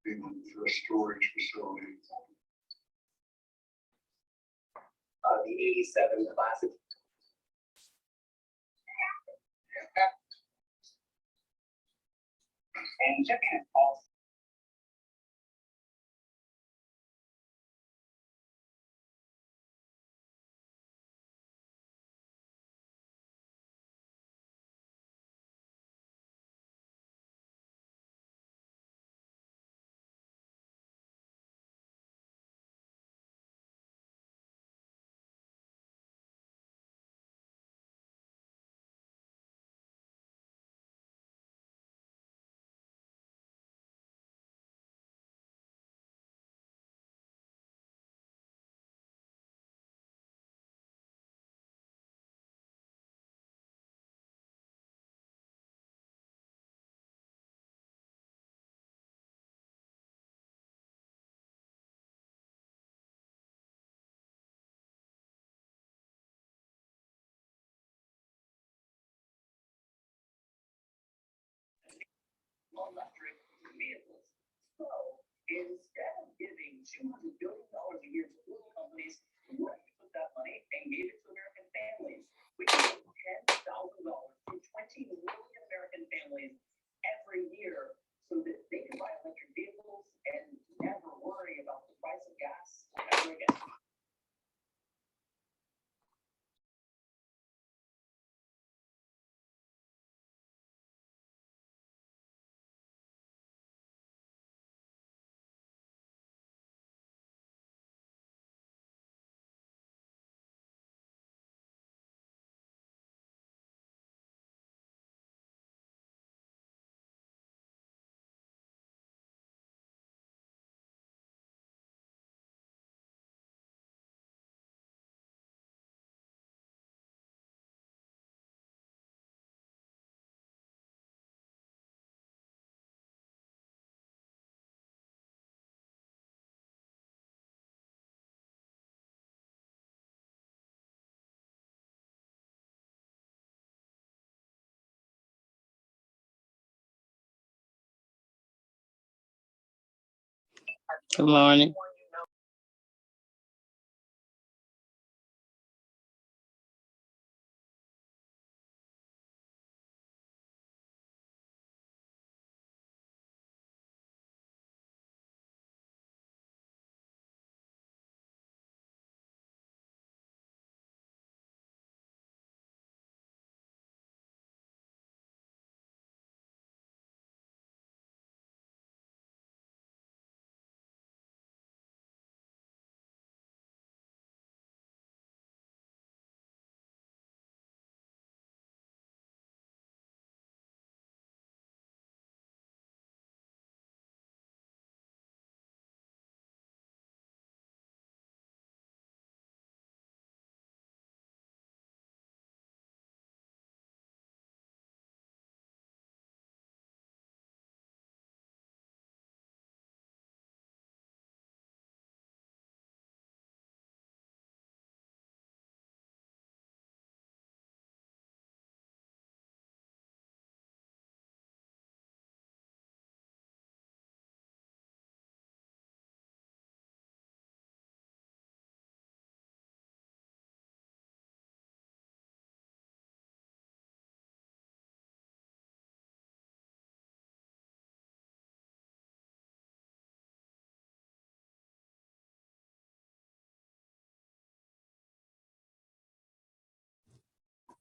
For a storage facility. The 87 classic. And shipping is also. Electric vehicles. So instead of giving $200 billion a year to oil companies, what if we took that money and gave it to American families? We can give $10,000 to 20 million American families every year so that they can buy electric vehicles and never worry about the price of gas ever again. Good morning.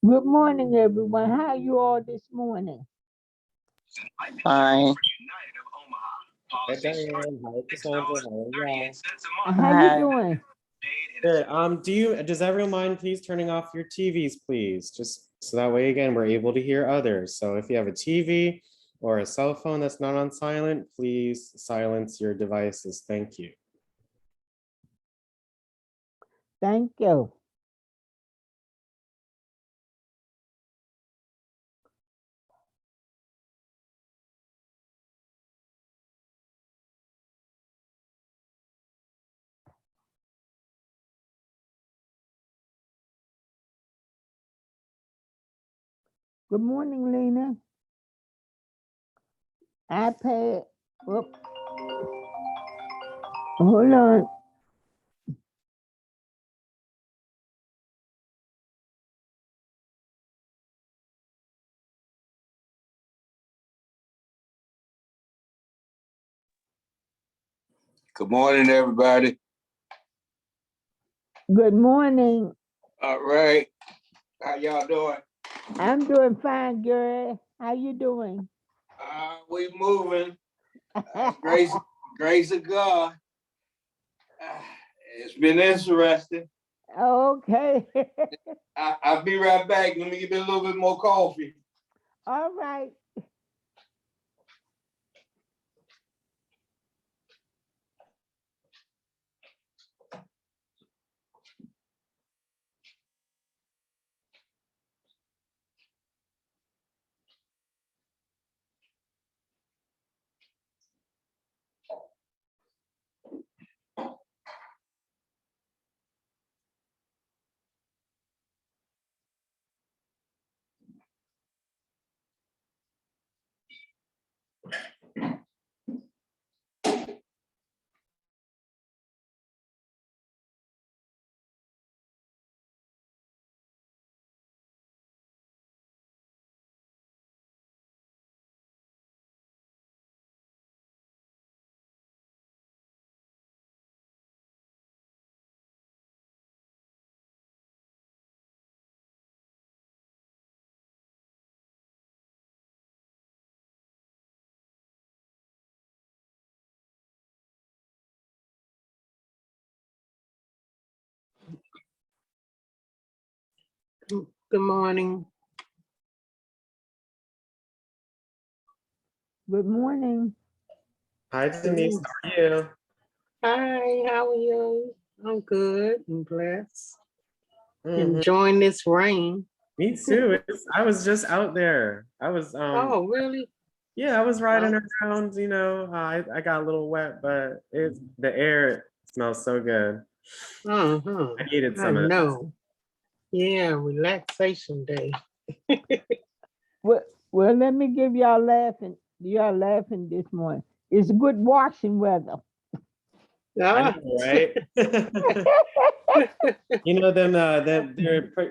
Good morning, everyone. How are you all this morning? Fine. Hey Diane, hi Cassandra, how are y'all? How Hi. you doing? Good. Does everyone mind please turning off your TVs, please? Just so that way again we're able to hear others. So if you have a TV or a cell phone that's not on silent, please silence your devices. Thank you. Thank you. Good morning, Lena. iPad. Whoop. Hold on. Good morning, everybody. Good morning. All right. How y'all doing? I'm doing fine, girl. How you doing? We moving. Grace of God. It's been interesting. Okay. I'll be right back. Let me get me a little bit more coffee. All right. Good morning. Good morning. Hi Denise, how are you? Hi, how are you? I'm good and blessed. Mhm. Enjoying this rain. Me too. I was just out there. I was Oh, really? yeah, I was riding Oh. around, I got a little wet, but the air smells so good. Uh-huh. I needed I some of that. know. Yeah, relaxation day. Well, let me give y'all laughing. Y'all laughing this morning. It's good washing weather. I Ah, know, right?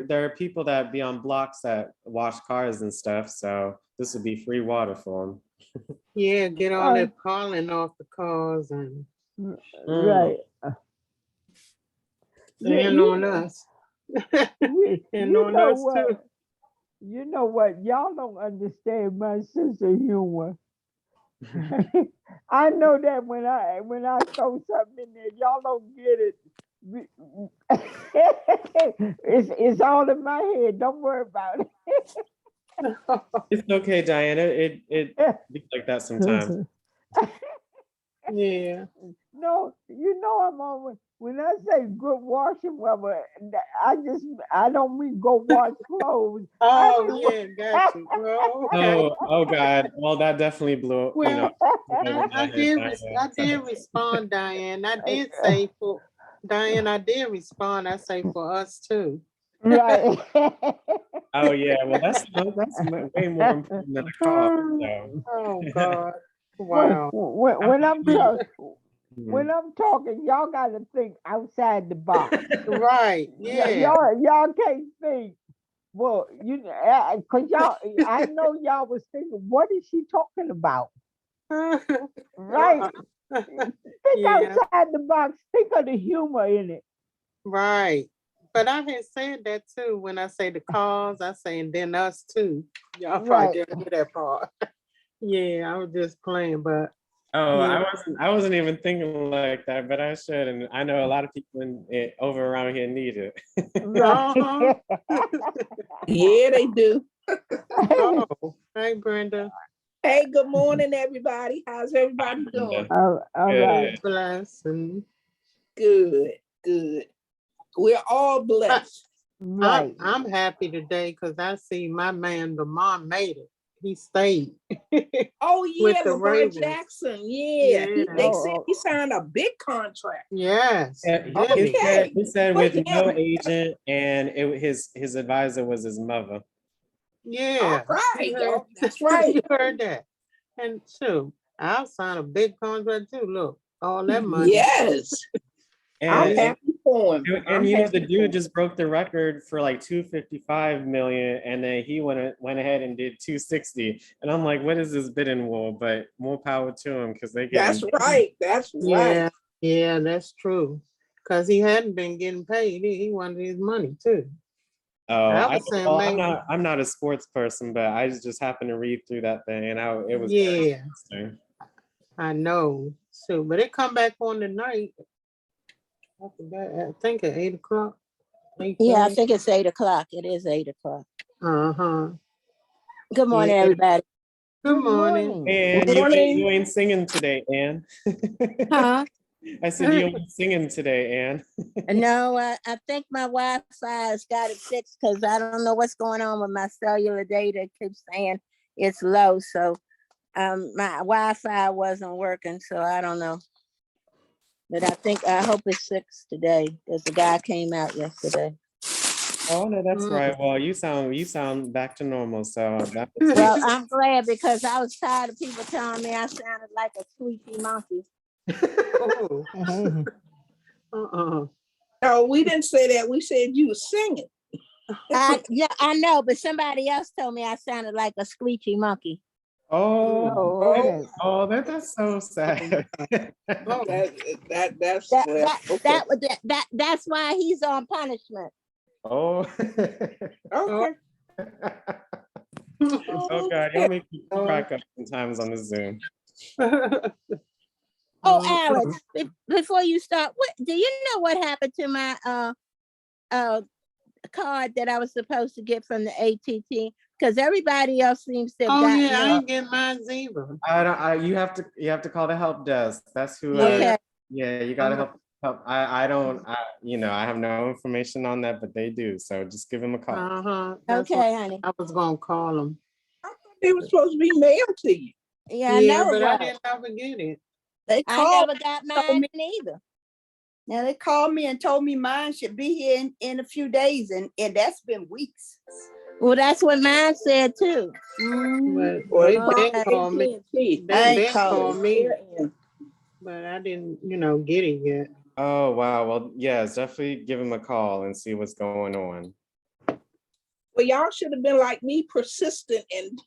There are people that be on blocks that wash cars and stuff, so this would be free water for them. yeah, get all Oh. that pollen off the cars and Right. and on us. You And on know us too. what? You know what? Y'all don't understand my sense of humor. I know that when I throw something in there, y'all don't get it. It's all in my head. Don't worry about It's okay, Diana. It be like that sometimes. it. Yeah. No, you know I'm on. When I say good washing weather, I don't mean go wash clothes. Oh, yeah, got you. Well, okay. Oh God. Well, that definitely blew, Well, over my I head, did, Diana. I did respond, Diane. I did say for Diane, I did respond. I say for us too. Right. Oh yeah. Well, that's way more important than a car. So. Oh God. when, Wow. when I'm talking, Mhm. when I'm talking, y'all got to think outside the box. Right. Yeah. Y'all can't think. Well, cause y'all, I know y'all was thinking, what is she talking about? Right? Think Yeah. outside the box. Think of the humor in it. Right. But I had said that too. When I say the cause, I say and then us too. Y'all probably Right. didn't hear that part. Yeah, I was just playing, but Oh, yeah. I wasn't even thinking like that, but I should, and I know a lot of people over around here need it. Right. Uh-huh. Yeah, they do. Oh, hey Brenda. Hey, good morning, everybody. How's everybody doing? All right. Blessing. Good, good. We're all blessed. Right. I'm happy today because I see my man Lamar made it. He stayed. Oh With yeah, the Lamar Ravens. Jackson. Yeah, Yeah. they Oh, said he signed a big contract. Yes. Yeah, Really. Okay. he said Good with for no him. agent, and his advisor was his mother. Yeah. All right, You heard, y'all. That's right. you heard that. And shoot, I'll sign a big contract too. Look, all that money. Yes, I'm And, happy for him. and I'm you know, happy the for him. dude just broke the record for like 255 million, and then he went ahead and did 260. And I'm like, what is this bidding war? But more power to him because they get That's right, that's right. Yeah, yeah, that's true. Cause he hadn't been getting paid. He wanted his money too. Oh, I was saying well, maybe. I'm not a sports person, but I just happened to read through that thing, and it was very Yeah, interesting. I know. So, but it come back on tonight. I forgot, I think at 8 o'clock. Yeah, I think it's 8 o'clock. It is 8 o'clock. Uh-huh. Good morning, Yeah. everybody. Good morning. And Morning. you ain't singing today, Ann. Huh? I said you ain't singing today, Ann. No, I think my Wi-Fi has got it fixed because I don't know what's going on with my cellular data. It keeps saying it's low, so my Wi-Fi wasn't working, so I don't know. But I hope it's fixed today because the guy came out yesterday. Oh no, that's Mm. right. Well, you sound back to normal. So that Well, I'm glad because I was tired of people telling me I sounded like a squeaky monkey. Oh, Mhm. uh-uh. No, we didn't say that. We said you were singing. Yeah, I know, but somebody else told me I sounded like a squeaky monkey. That's so sad. That's That's why he's on punishment. Oh. okay. Oh God, y'all make me crack up sometimes on the Zoom. Oh, Alex, before you start, what do you know what happened to my card that I was supposed to get from the ATT? Because everybody else seems to have Oh, gotten yeah, I it. ain't get mine either. You have to call the help desk. That's who. Yeah. Okay, You gotta help. I don't. I have no information on that, but they do. So just give them a call. Uh-huh. That's okay, what honey. I was gonna call them. They were supposed to be mailed to you. Yeah, I Yeah, know but it I was. didn't ever get it. They I called, never got told mine me- either. now they called me and told me mine should be here in a few days, and that's been weeks. Well, that's what mine said too. Mhm. But they Oh, been okay. called me. AT&T. I They ain't been calling. called me, but I didn't, get it yet. Oh wow. Well, yes, definitely give them a call and see what's going on. Well, y'all should have been like me, persistent and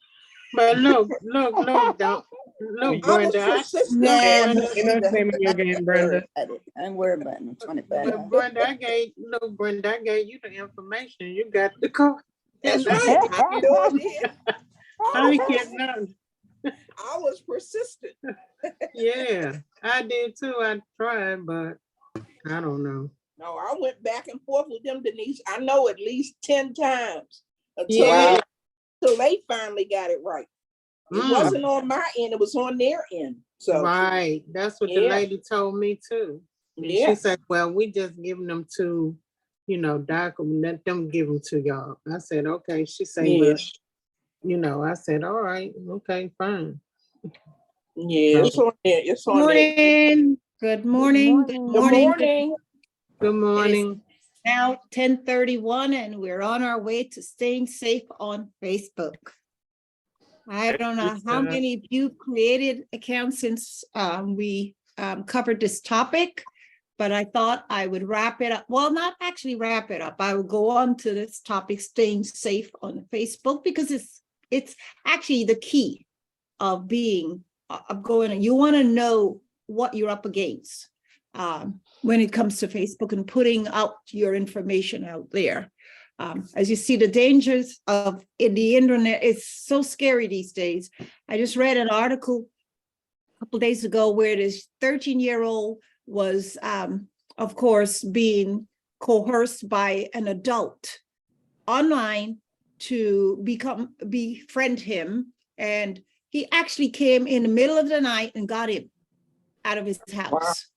But look, don't. I Look, was Brenda, persistent. Nah, Brenda, me You know, either. name of your I game, ain't Brenda. worried about it. I ain't worried about it. 25. but Brenda, I gave you the information. You got the call. That's right. I sure did. I ain't get nothing. I was persistent. Yeah, I did too. I tried, but I don't know. No, I went back and forth with them, Denise. I know at least 10 times Yeah. until they finally got it right. It Mm. wasn't on my end, it was on their end. So Right, that's what the Yeah. lady told me too. And yeah, she said, well, we just giving them to, Doc, let them give them to y'all. I said, okay. She said, yeah, but, I said, all right, okay, fine. yeah. It's on there. It's on there. Morning, good morning, good morning. Good morning. morning. Good morning. Now 10:31 and we're on our way to staying safe on Facebook. I don't know how many of you created accounts since we covered this topic, but I thought I would wrap it up. Well, not actually wrap it up. I will go on to this topic, staying safe on Facebook, because it's actually the key of going. You want to know what you're up against when it comes to Facebook and putting out your information out there. As you see, the dangers in the internet is so scary these days. I just read an article a couple days ago where this 13-year-old was, of course, being coerced by an adult online to befriend him, and he actually came in the middle of the night and got him out of his house.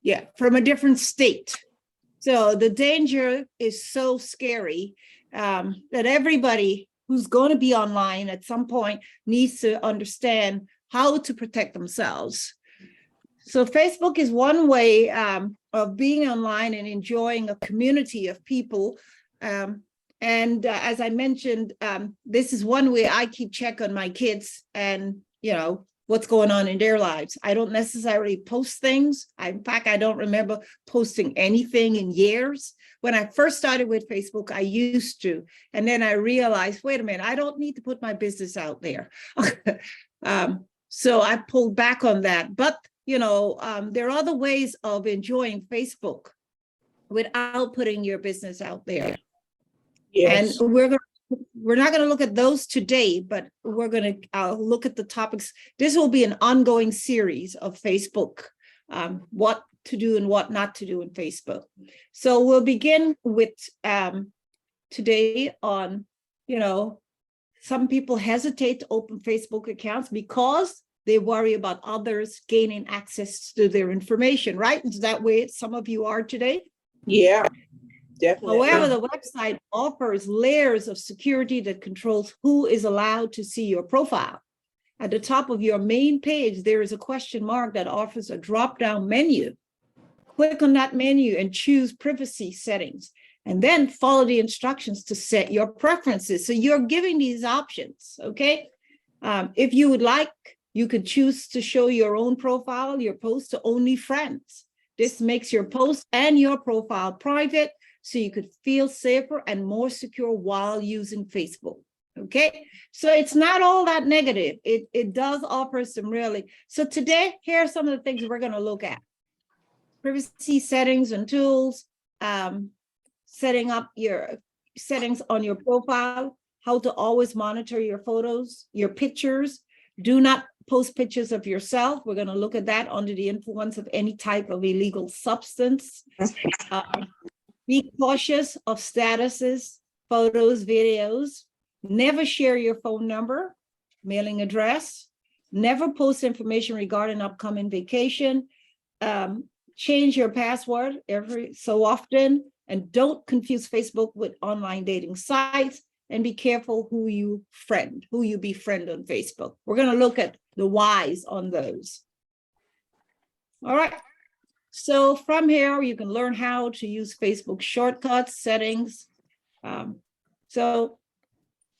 Yeah, from a different state. So the danger is so scary that everybody who's going to be online at some point needs to understand how to protect themselves. So Facebook is one way of being online and enjoying a community of people And as I mentioned, this is one way I keep check on my kids and, you know, what's going on in their lives. I don't necessarily post things. In fact, I don't remember posting anything in years. When I first started with Facebook, I used to. And then I realized, wait a minute, I don't need to put my business out there. So I pulled back on that. But, you know, there are other ways of enjoying Facebook without putting your business out there. Yes. And we're not going to look at those today, but we're going to look at the topics. This will be an ongoing series of Facebook, what to do and what not to do in Facebook. So we'll begin with today on, you know, some people hesitate to open Facebook accounts because they worry about others gaining access to their information, right? Is that way some of you are today? Yeah, definitely. However, the website offers layers of security that controls who is allowed to see your profile. At the top of your main page, there is a question mark that offers a drop-down menu. Click on that menu and choose privacy settings, and then follow the instructions to set your preferences. So you're giving these options, okay? If you would like, you could choose to show your own profile, your post to only friends. This makes your post and your profile private, so you could feel safer and more secure while using Facebook. Okay, so it's not all that negative. It does offer some really. So today, here are some of the things we're going to look at: privacy settings and tools, setting up your settings on your profile, how to always monitor your photos, your pictures. Do not post pictures of yourself. We're going to look at that under the influence of any type of illegal substance. Be cautious of statuses, photos, videos. Never share your phone number, mailing address. Never post information regarding upcoming vacation. Change your password every so often. And don't confuse Facebook with online dating sites. And be careful who you befriend on Facebook. We're going to look at the whys on those. All right. So from here, you can learn how to use Facebook shortcuts, settings. So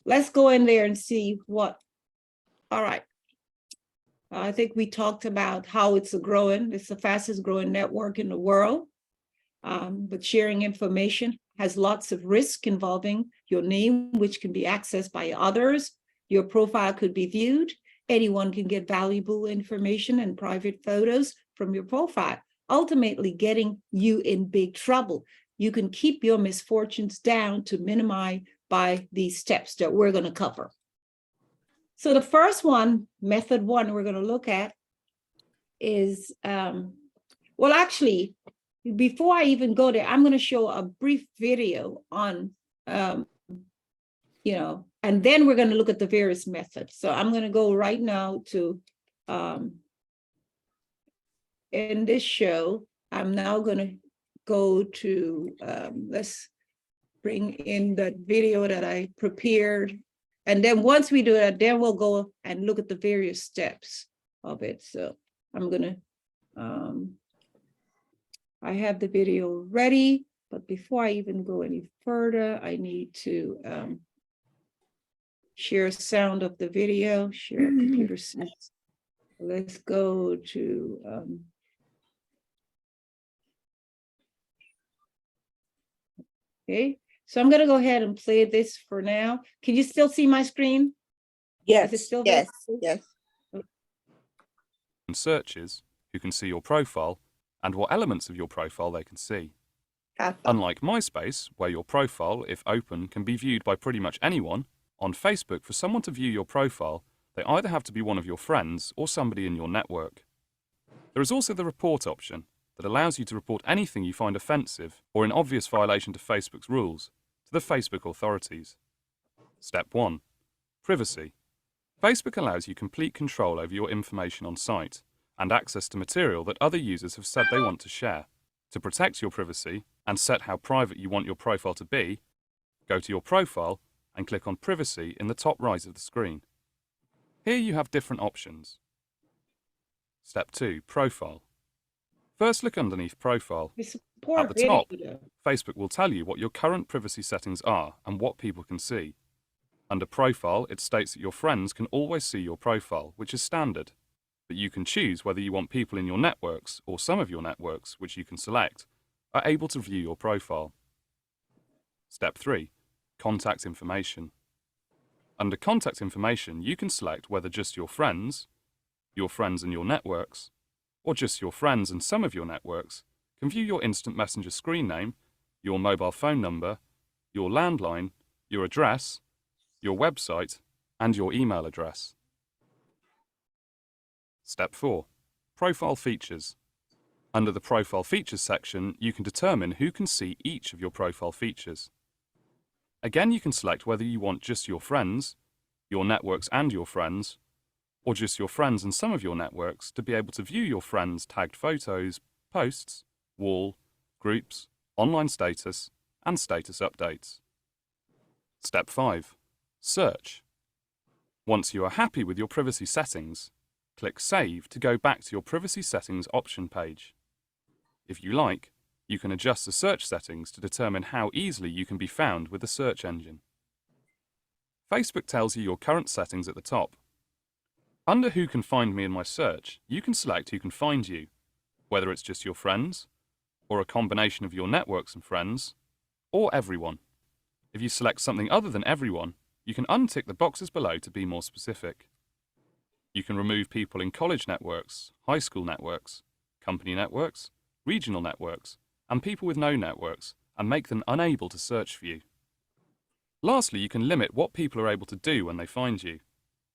let's go in there and see what. All right. I think we talked about how it's the fastest growing network in the world. But sharing information has lots of risk involving your name, which can be accessed by others. Your profile could be viewed. Anyone can get valuable information and private photos from your profile, ultimately getting you in big trouble. You can keep your misfortunes down to minimize by these steps that we're going to cover. So the first one, method one, we're going to look at is, well, actually, before I even go there, I'm going to show a brief video on, you know, and then we're going to look at the various methods. So I'm going to go right now to, in this show, I'm now going to go to, let's bring in that video that I prepared. And then once we do that, then we'll go and look at the various steps of it. So I'm going to, I have the video ready, but before I even go any further, I need to share sound of the video, share computer sets. Let's go to, okay, so I'm gonna go ahead and play this for now. Can you still see my screen? Yes. Is it still Yes, visible? yes. And searches, who can see your profile, and what elements of your profile they can see. Unlike MySpace, where your profile, if open, can be viewed by pretty much anyone, on Facebook, for someone to view your profile, they either have to be one of your friends or somebody in your network. There is also the report option that allows you to report anything you find offensive or in obvious violation to Facebook's rules to the Facebook authorities. Step 1. Privacy. Facebook allows you complete control over your information on site and access to material that other users have said they want to share. To protect your privacy and set how private you want your profile to be, go to your profile and click on Privacy in the top right of the screen. Here you have different options. Step 2. Profile. First, look underneath Profile. We're poor At the top, video. Facebook will tell you what your current privacy settings are and what people can see. Under Profile, it states that your friends can always see your profile, which is standard. But you can choose whether you want people in your networks, or some of your networks, which you can select, are able to view your profile. Step 3. Contact information. Under Contact information, you can select whether just your friends and your networks, or just your friends and some of your networks can view your instant messenger screen name, your mobile phone number, your landline, your address, your website, and your email address. Step 4. Profile features. Under the Profile Features section, you can determine who can see each of your profile features. Again, you can select whether you want just your friends, your networks and your friends, or just your friends and some of your networks to be able to view your friends' tagged photos, posts, wall, groups, online status, and status updates. Step 5. Search. Once you are happy with your privacy settings, click Save to go back to your privacy settings option page. If you like, you can adjust the search settings to determine how easily you can be found with the search engine. Facebook tells you your current settings at the top. Under Who Can Find Me in My Search, you can select who can find you, whether it's just your friends, or a combination of your networks and friends, or everyone. If you select something other than everyone, you can untick the boxes below to be more specific. You can remove people in college networks, high school networks, company networks, regional networks, and people with no networks, and make them unable to search for you. Lastly, you can limit what people are able to do when they find you.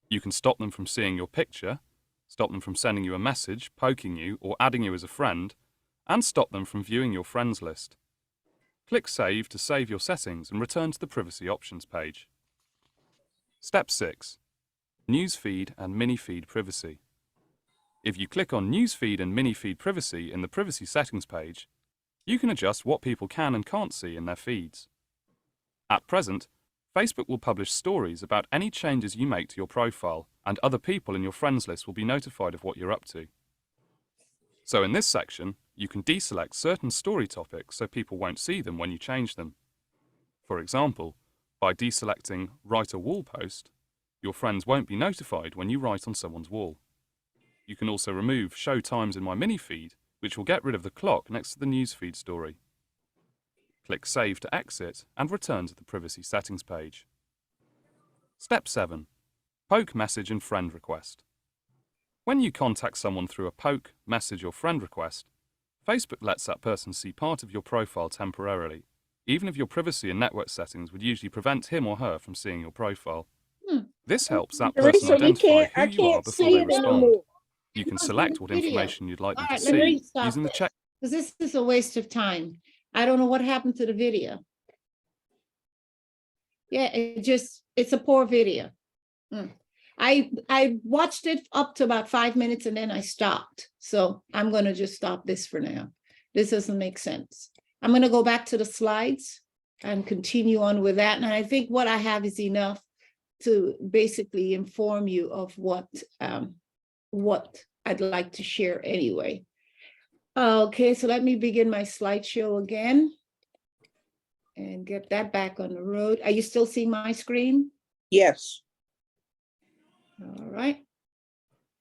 You can stop them from seeing your picture, stop them from sending you a message, poking you, or adding you as a friend, and stop them from viewing your friends list. Click Save to save your settings and return to the Privacy Options page. Step 6. Newsfeed and Mini-feed privacy. If you click on Newsfeed and Mini-feed privacy in the Privacy Settings page, you can adjust what people can and can't see in their feeds. At present, Facebook will publish stories about any changes you make to your profile, and other people in your friends list will be notified of what you're up to. So in this section, you can deselect certain story topics so people won't see them when you change them. For example, by deselecting Write a Wall Post, your friends won't be notified when you write on someone's wall. You can also remove Show Times in My Mini Feed, which will get rid of the clock next to the newsfeed story. Click Save to exit and return to the Privacy Settings page. Step 7. Poke Message and Friend Request. When you contact someone through a poke, message or friend request, Facebook lets that person see part of your profile temporarily, even if your privacy and network settings would usually prevent him or her from seeing your profile. This helps that person Teresa, identify I who you are can't before see they it respond. anymore. You can Because select of what the video. information you'd like them All to right, let me see stop using the this. check. Because this is a waste of time. I don't know what happened to the video. Yeah, it's a poor video. I watched it up to about 5 minutes and then I stopped. So I'm going to just stop this for now. This doesn't make sense. I'm going to go back to the slides and continue on with that. And I think what I have is enough to basically inform you of what I'd like to share anyway. Okay, so let me begin my slideshow again and get that back on the road. Are you still seeing my screen? Yes. All right.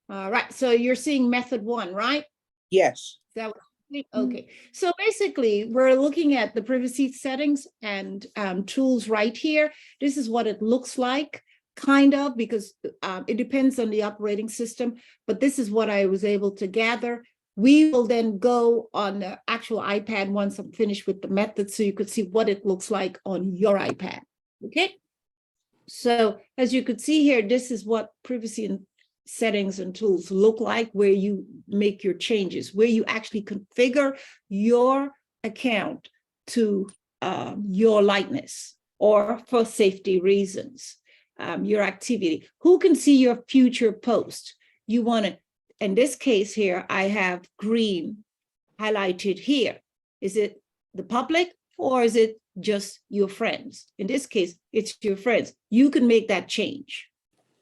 All right, so you're seeing method 1, right? Yes. Is that what you think? Okay, so basically we're looking at the privacy settings and tools right here. This is what it looks like, kind of, because it depends on the operating system, but this is what I was able to gather. We will then go on the actual iPad once I'm finished with the method so you could see what it looks like on your iPad, okay? So as you could see here, this is what privacy and settings and tools look like, where you make your changes, where you actually configure your account to your likeness or for safety reasons, your activity. Who can see your future post? You want to, in this case here, I have green highlighted here. Is it the public or is it just your friends? In this case, it's your friends. You can make that change.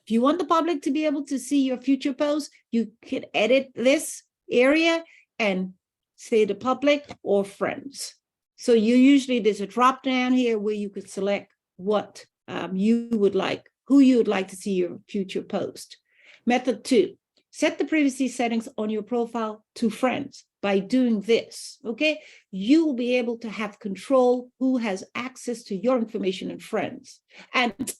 If you want the public to be able to see your future posts, you can edit this area and say the public or friends. So there's a drop down here where you could select what you would like, who you would like to see your future post. Method 2, set the privacy settings on your profile to friends. By doing this, okay, you will be able to have control who has access to your information and friends and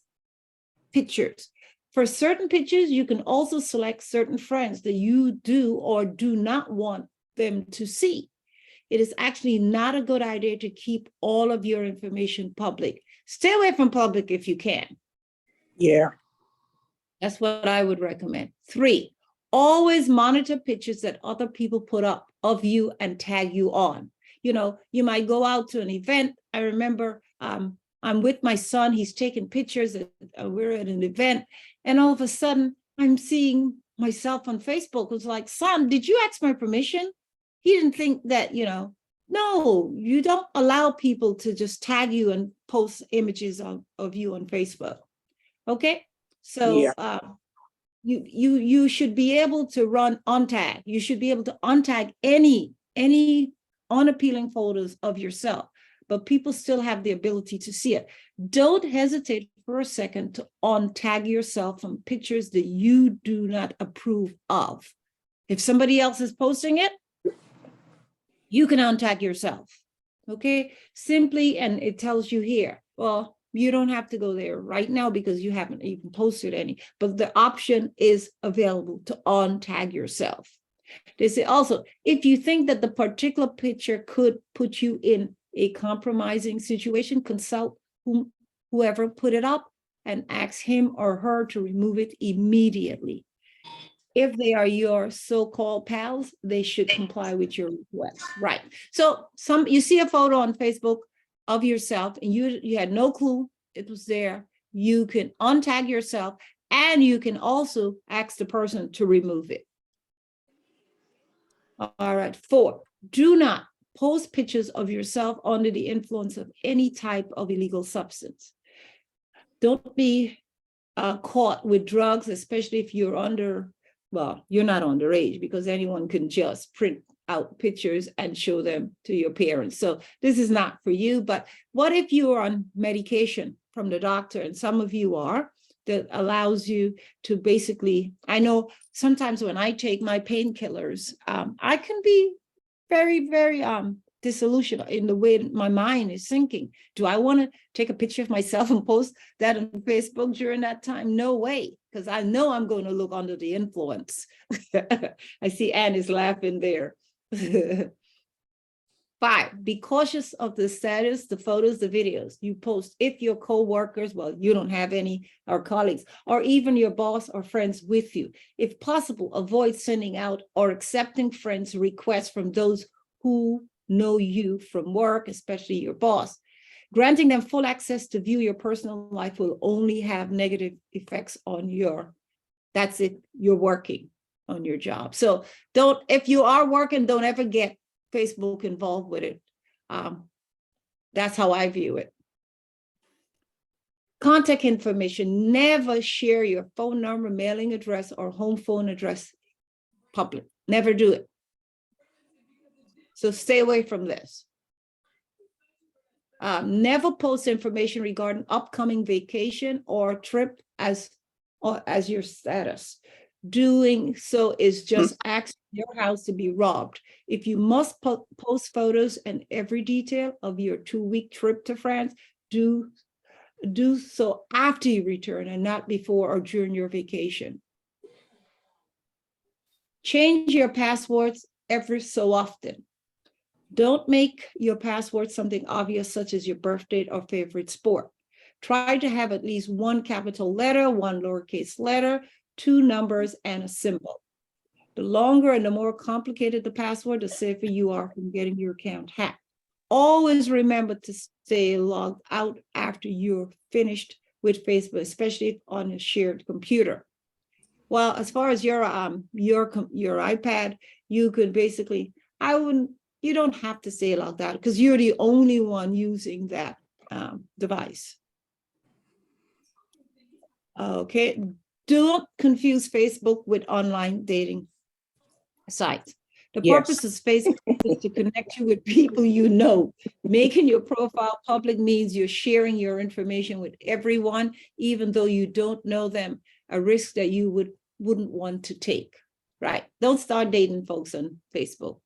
pictures. For certain pictures, you can also select certain friends that you do or do not want them to see. It is actually not a good idea to keep all of your information public. Stay away from public if you can. Yeah. That's what I would recommend. 3, always monitor pictures that other people put up of you and tag you on. You know, you might go out to an event. I remember I'm with my son, he's taking pictures, we're at an event, and all of a sudden I'm seeing myself on Facebook. It was like, son, did you ask my permission? He didn't think that, you know, no, you don't allow people to just tag you and post images of you on Facebook. Okay, so Yeah. you should be able to run untag. You should be able to untag any unappealing photos of yourself, but people still have the ability to see it. Don't hesitate for a second to untag yourself from pictures that you do not approve of. If somebody else is posting it, you can untag yourself, okay? Simply, and it tells you here, well, you don't have to go there right now because you haven't even posted any, but the option is available to untag yourself. They say also, if you think that the particular picture could put you in a compromising situation, consult whoever put it up and ask him or her to remove it immediately. If they are your so-called pals, they should comply with your request. Right. So you see a photo on Facebook of yourself and you had no clue it was there. You can untag yourself and you can also ask the person to remove it. All right. 4, do not post pictures of yourself under the influence of any type of illegal substance. Don't be caught with drugs, especially if you're well, you're not underage because anyone can just print out pictures and show them to your parents. So this is not for you, but what if you are on medication from the doctor, and some of you are, that allows you to basically, I know sometimes when I take my painkillers, I can be very, very disillusioned in the way my mind is thinking. Do I want to take a picture of myself and post that on Facebook during that time? No way, because I know I'm going to look under the influence. I see Anne is laughing there. 5, be cautious of the status, the photos, the videos you post. If your co-workers, well, you don't have any, or colleagues, or even your boss or friends with you. If possible, avoid sending out or accepting friends' requests from those who know you from work, especially your boss. Granting them full access to view your personal life will only have negative effects on that's it, you're working on your job. So if you are working, don't ever get Facebook involved with it. That's how I view it. Contact information, never share your phone number, mailing address, or home phone address public. Never do it. So stay away from this. Never post information regarding upcoming vacation or trip as your status. Doing so is just asking your house to be robbed. If you must post photos and every detail of your 2-week trip to France, do so after you return and not before or during your vacation. Change your passwords every so often. Don't make your password something obvious, such as your birth date or favorite sport. Try to have at least 1 capital letter, 1 lowercase letter, 2 numbers, and a symbol. The longer and the more complicated the password, the safer you are from getting your account hacked. Always remember to stay logged out after you're finished with Facebook, especially on a shared computer. Well, as far as your iPad, you could basically, you don't have to stay logged out because you're the only one using that device. Okay, don't confuse Facebook with online dating sites. The Yes. purpose of Facebook is to connect you with people you know. Making your profile public means you're sharing your information with everyone, even though you don't know them, a risk that you wouldn't want to take, right? Don't start dating folks on Facebook.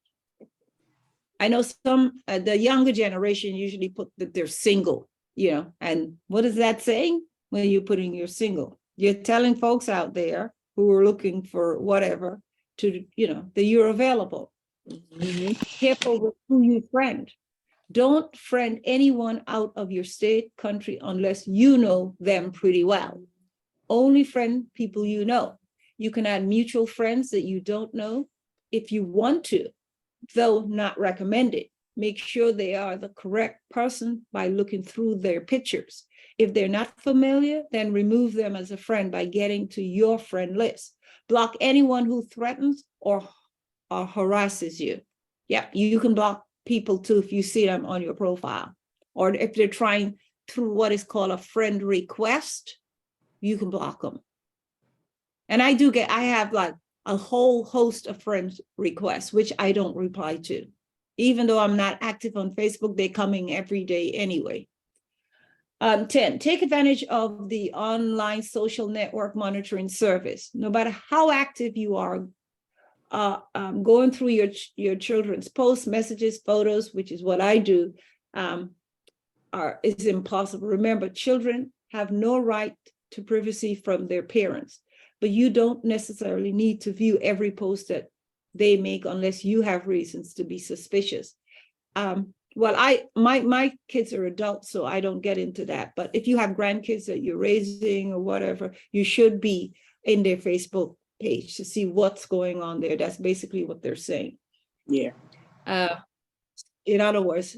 I know some, the younger generation usually put that they're single, and what is that saying when you're putting you're single? You're telling folks out there who are looking for whatever to, that you're available. Careful with who you friend. Don't friend anyone out of your state, country, unless you know them pretty well. Only friend people you know. You can add mutual friends that you don't know if you want to, though not recommended. Make sure they are the correct person by looking through their pictures. If they're not familiar, then remove them as a friend by getting to your friend list. Block anyone who threatens or harasses you. Yeah, you can block people too if you see them on your profile. Or if they're trying through what is called a friend request, you can block them. And I have like a whole host of friend requests, which I don't reply to. Even though I'm not active on Facebook, they're coming every day anyway. 10, take advantage of the online social network monitoring service. No matter how active you are, going through your children's posts, messages, photos, which is what I do, is impossible. Remember, children have no right to privacy from their parents, but you don't necessarily need to view every post that they make unless you have reasons to be suspicious. Well, my kids are adults, so I don't get into that. But if you have grandkids that you're raising or whatever, you should be in their Facebook page to see what's going on there. That's basically what they're saying. Yeah. In other words,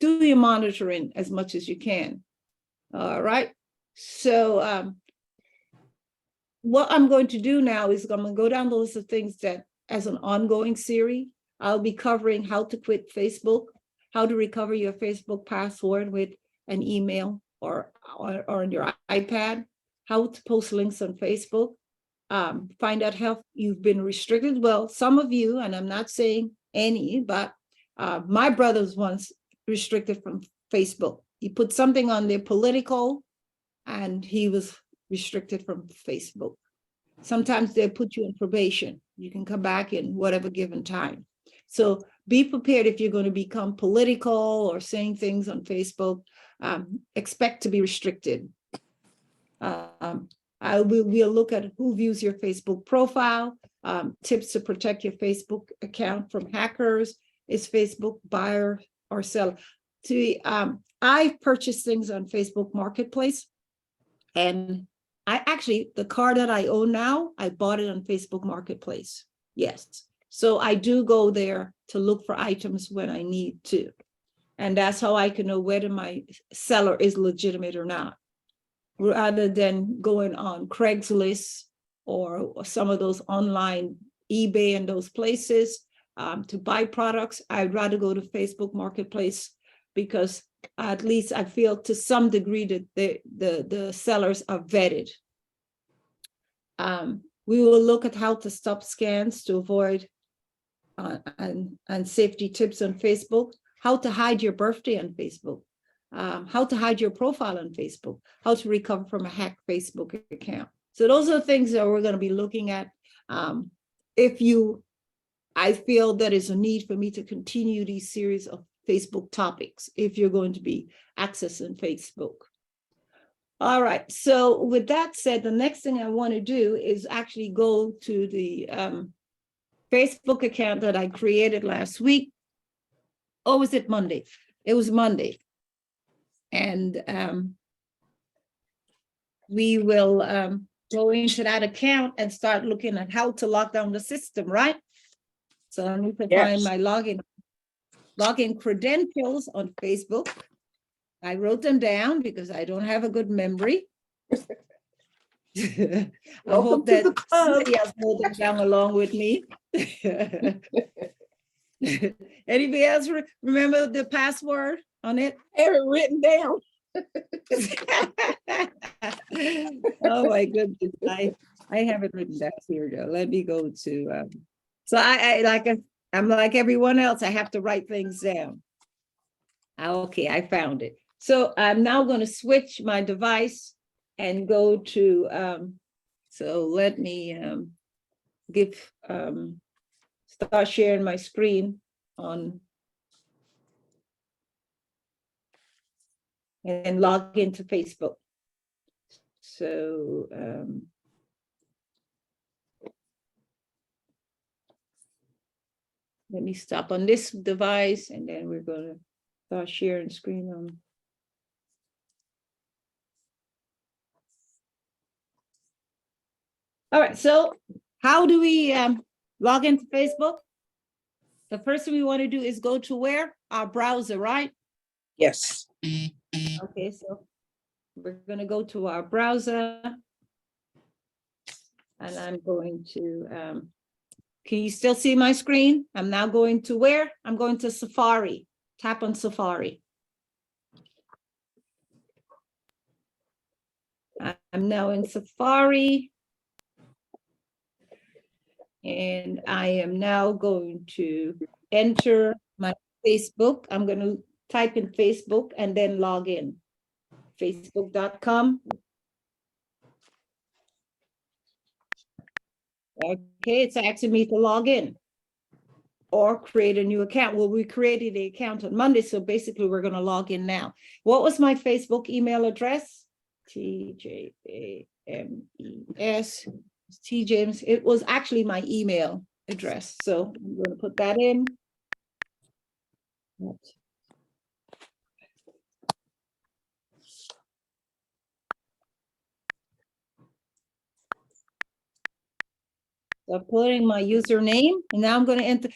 do your monitoring as much as you can. All right. So what I'm going to do now is I'm going to go down those things that as an ongoing series. I'll be covering how to quit Facebook, how to recover your Facebook password with an email or on your iPad, how to post links on Facebook, find out how you've been restricted. Well, some of you, and I'm not saying any, but my brother was once restricted from Facebook. He put something on there political and he was restricted from Facebook. Sometimes they put you in probation. You can come back in whatever given time. So be prepared if you're going to become political or saying things on Facebook. Expect to be restricted. We'll look at who views your Facebook profile, tips to protect your Facebook account from hackers. Is Facebook buyer or seller? I purchased things on Facebook Marketplace, and the car that I own now, I bought it on Facebook Marketplace. Yes. So I do go there to look for items when I need to. And that's how I can know whether my seller is legitimate or not, rather than going on Craigslist or some of those online eBay and those places to buy products. I'd rather go to Facebook Marketplace because at least I feel to some degree that the sellers are vetted. We will look at how to stop scams to avoid and safety tips on Facebook, how to hide your birthday on Facebook, how to hide your profile on Facebook, how to recover from a hacked Facebook account. So those are the things that we're going to be looking at. I feel that is a need for me to continue these series of Facebook topics if you're going to be accessing Facebook. All right, so with that said, the next thing I want to do is actually go to the Facebook account that I created last week. Oh, was it Monday? It was Monday. And we will go into that account and start looking at how to lock down the system, right? So I need to find my login credentials on Facebook. I wrote them down because I don't have a good memory. I hope that somebody else wrote them down along with me. Anybody else remember the password on it? I have it written down. Oh my goodness, I have it written down here. Let me go to. So I I'm like everyone else, I have to write things down. Okay, I found it. So I'm now going to switch my device and go to, so let me start sharing my screen on and log into Facebook. So let me stop on this device and then we're going to start sharing screen on. All right, so how do we log into Facebook? The first thing we want to do is go to where? Our browser, right? Yes. Okay, so we're going to go to our browser. And I'm going to, can you still see my screen? I'm now going to where? I'm going to Safari. Tap on Safari. I'm now in Safari. And I am now going to enter my Facebook. I'm going to type in Facebook and then log in. Facebook.com. Okay, it's asking me to log in or create a new account. Well, we created the account on Monday, so basically we're going to log in now. What was my Facebook email address? TJAMES. James. It was actually my email address, so I'm going to put that in. So I'm putting my username, and now I'm going to enter.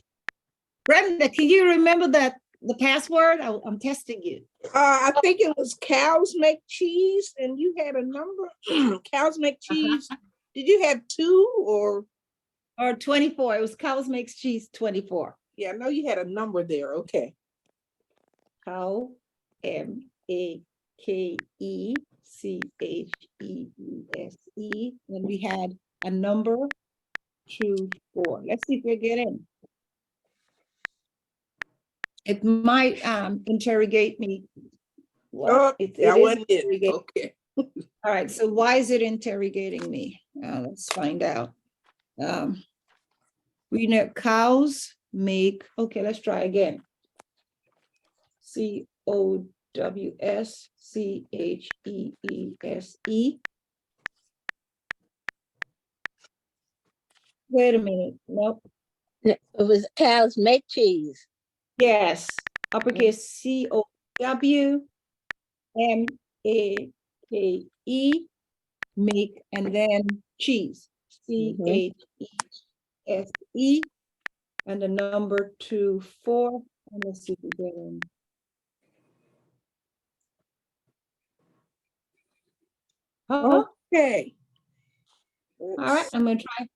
Brenda, can you remember the password? I'm testing you. I think it was Cows Make Cheese, and you had a number. Cows Make Cheese. Did you have 2 or 24? It was Cows Makes Cheese 24. Yeah, I know you had a number there. Okay. Cow, MAKECHEESE, and we had a number 24. Let's see if we get in. It might interrogate me. Well, that wasn't it. Okay. All right, so why is it interrogating me? Let's find out. We know cows make, okay, let's try again. COWSCHEESE. Wait a minute, nope. It was Cows Make Cheese. Yes, uppercase COWMAKE, make, and then cheese, CHEESE, and the number 24. And let's see if we get in. Okay. All right, I'm gonna try.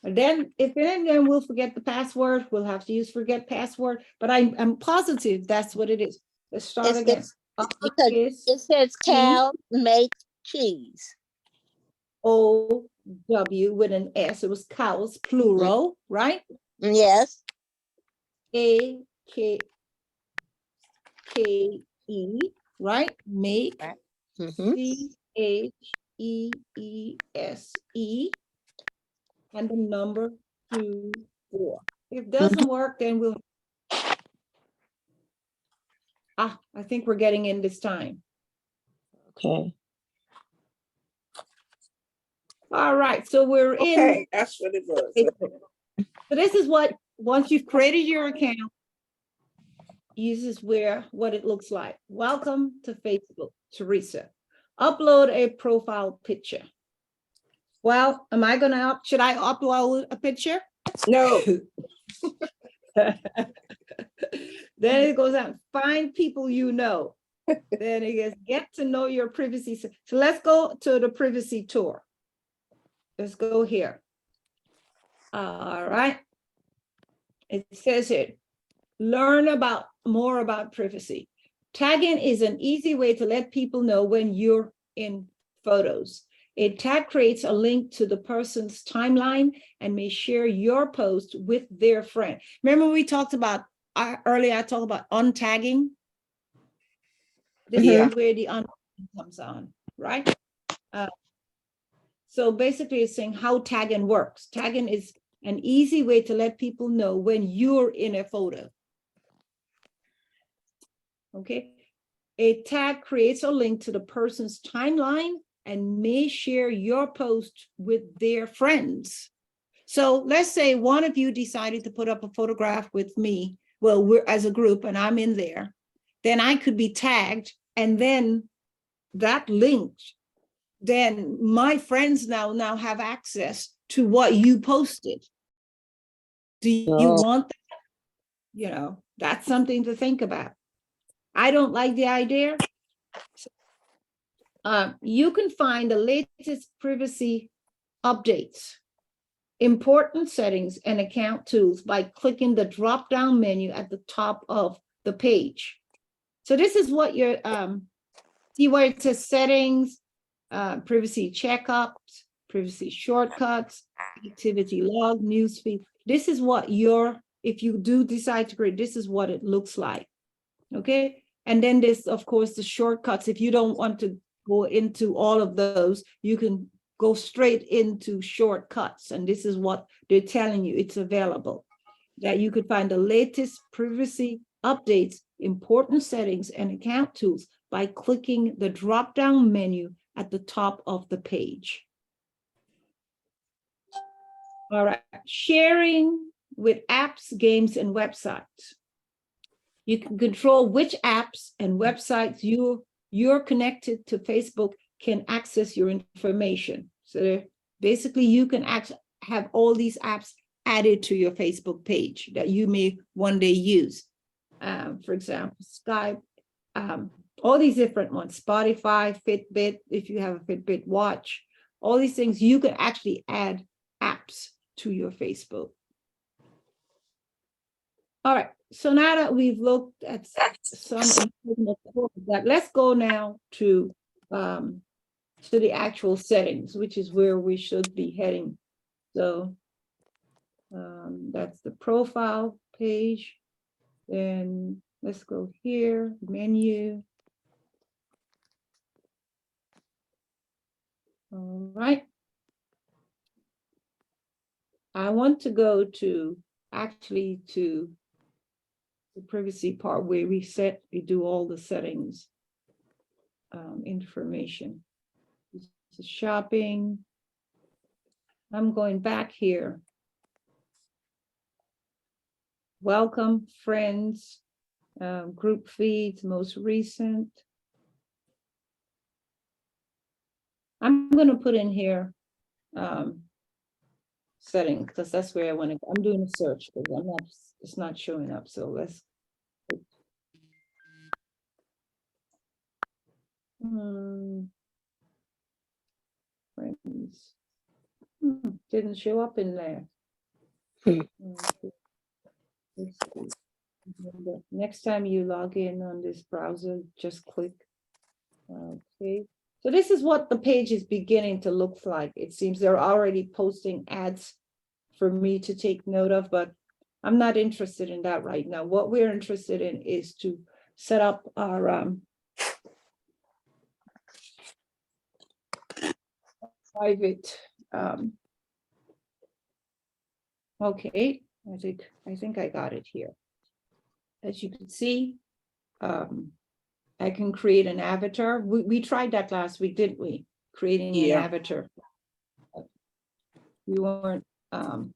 And then if then we'll forget the password. We'll have to use forget password, but I'm positive that's what it is. Let's start again. Because it says Cow Make Cheese. OW with an S. It was cows, plural, right? Yes. AKE, right? Make. CHEESE, and the number 24. If it doesn't work, then we'll. I think we're getting in this time. Okay. All right, so we're in. Okay, that's what it was. So this is what, once you've created your account, this is what it looks like. Welcome to Facebook, Teresa. Upload a profile picture. Well, should I upload a picture? No. Then it goes out, find people you know. Then it gets get to know your privacy. So let's go to the privacy tour. Let's go here. All right. It says here, learn more about privacy. Tagging is an easy way to let people know when you're in photos. A tag creates a link to the person's timeline and may share your post with their friend. Remember we talked about, earlier I talked about untagging? This is where the untagging comes on, right? So basically it's saying how tagging works. Tagging is an easy way to let people know when you're in a photo. Okay. A tag creates a link to the person's timeline and may share your post with their friends. So let's say one of you decided to put up a photograph with me. Well, we're as a group and I'm in there. Then I could be tagged, and then that link, then my friends now have access to what you posted. Do you want that? You know, that's something to think about. I don't like the idea. You can find the latest privacy updates, important settings, and account tools by clicking the drop-down menu at the top of the page. So this is what your, see where it says settings, privacy checkups, privacy shortcuts, activity log, newsfeed. This is what if you do decide to create, this is what it looks like, okay? And then there's, of course, the shortcuts. If you don't want to go into all of those, you can go straight into shortcuts. And this is what they're telling you, it's available. That you could find the latest privacy updates, important settings, and account tools by clicking the drop-down menu at the top of the page. All right, sharing with apps, games, and websites. You can control which apps and websites you're connected to Facebook can access your information. So basically you can have all these apps added to your Facebook page that you may one day use. For example, Skype, all these different ones, Spotify, Fitbit, if you have a Fitbit watch, all these things, you can actually add apps to your Facebook. All right, so now that we've looked at some important that, let's go now to the actual settings, which is where we should be heading. So that's the profile page. Then let's go here, menu. All right. I want to go to the privacy part where we do all the settings information. This is shopping. I'm going back here. Welcome, friends, group feeds, most recent. I'm going to put in here setting because that's where I want to. I'm doing a search because it's not showing up. So let's. Friends. Didn't show up in there. Next time you log in on this browser, just click. Okay. So this is what the page is beginning to look like. It seems they're already posting ads for me to take note of, but I'm not interested in that right now. What we're interested in is to set up our private. Okay, I think I got it here. As you can see, I can create an avatar. We tried that last week, didn't we? Creating an avatar. We weren't. All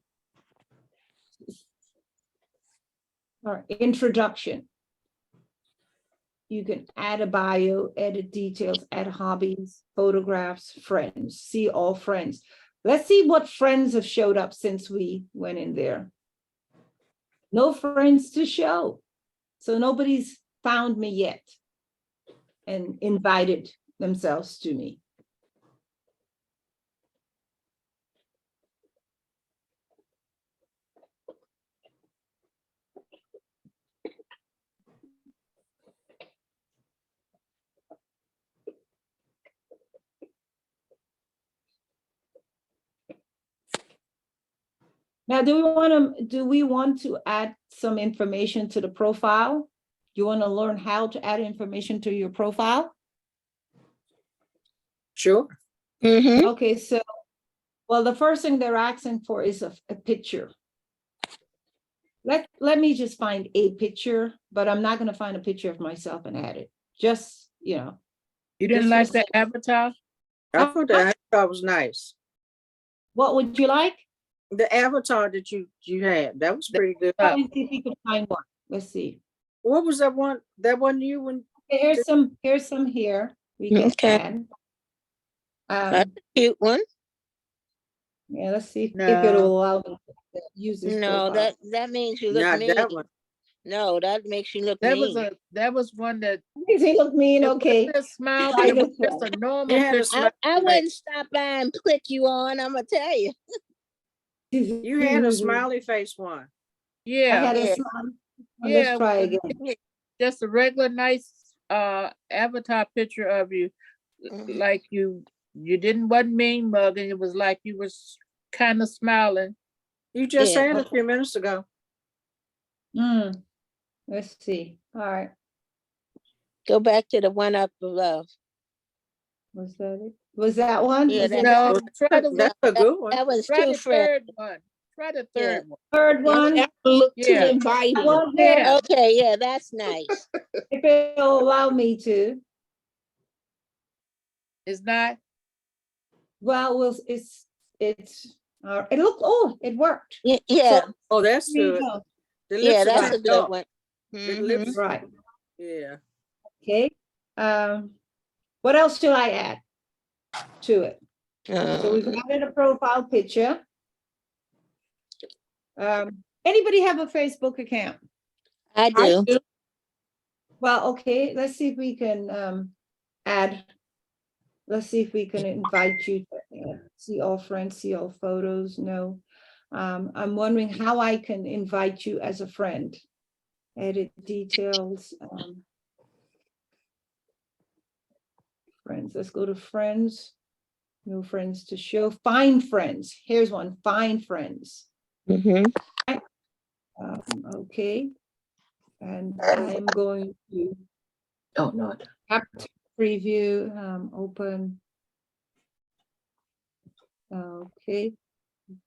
right, introduction. You can add a bio, edit details, add hobbies, photographs, friends, see all friends. Let's see what friends have showed up since we went in there. No friends to show. So nobody's found me yet and invited themselves to me. Now, do we want to add some information to the profile? You want to learn how to add information to your profile? Sure. Mm-hmm. Okay, so, well, the first thing they're asking for is a picture. Let me just find a picture, but I'm not gonna find a picture of myself and add it. Just, you know. You didn't Just like for the avatar? I thought the avatar was nice. What would you like? The avatar that you had, that was pretty good. Let me see if we can find one. Let's see. What was that one? That one you when? Okay, here's some here. We can Okay. add. That's a cute one. Yeah, let's see if No. it'll allow me to use this No, profile. that means you look Not mean. that one. No, that makes you look That mean. was one that Makes me look mean, okay. it wasn't a smile, Try but it was this just one. a normal I, picture. I wouldn't stop by and click you on, I'm gonna tell you. You had a smiley face one. I Yeah, had a Yeah. smile. yeah. Let's try again. Just a regular nice avatar picture of you. Mhm. Like you wasn't mean mugging. It was like you was kind of smiling. You just Yeah. said a few minutes ago. Let's see. All right. Go back to the one up below. Was that it? Was that one? Yeah, Was that- it No, that try the That's a good one. That was Try too the friendly. third one. Try the third one. third one? That look too Yeah. inviting. One Yeah. there, Okay, yeah, that's nice. if it'll allow me to. It's not. Well, it's, it looked, oh, it worked. Yeah, Oh, that's Here you good. go. The lips yeah, are that's a turned good up. one. The Mhm. lips. Right, Yeah. okay. What else should I add to it? So we've added a profile picture. Anybody have a Facebook account? I do. Well, okay, let's see if we can add, let's see if we can invite you to see all friends, see all photos. No. I'm wondering how I can invite you as a friend. Edit details. Friends, let's go to friends. No friends to show. Find friends. Here's one, find friends. Mhm. Okay. And I'm going to, oh no, tap to preview, open. Okay.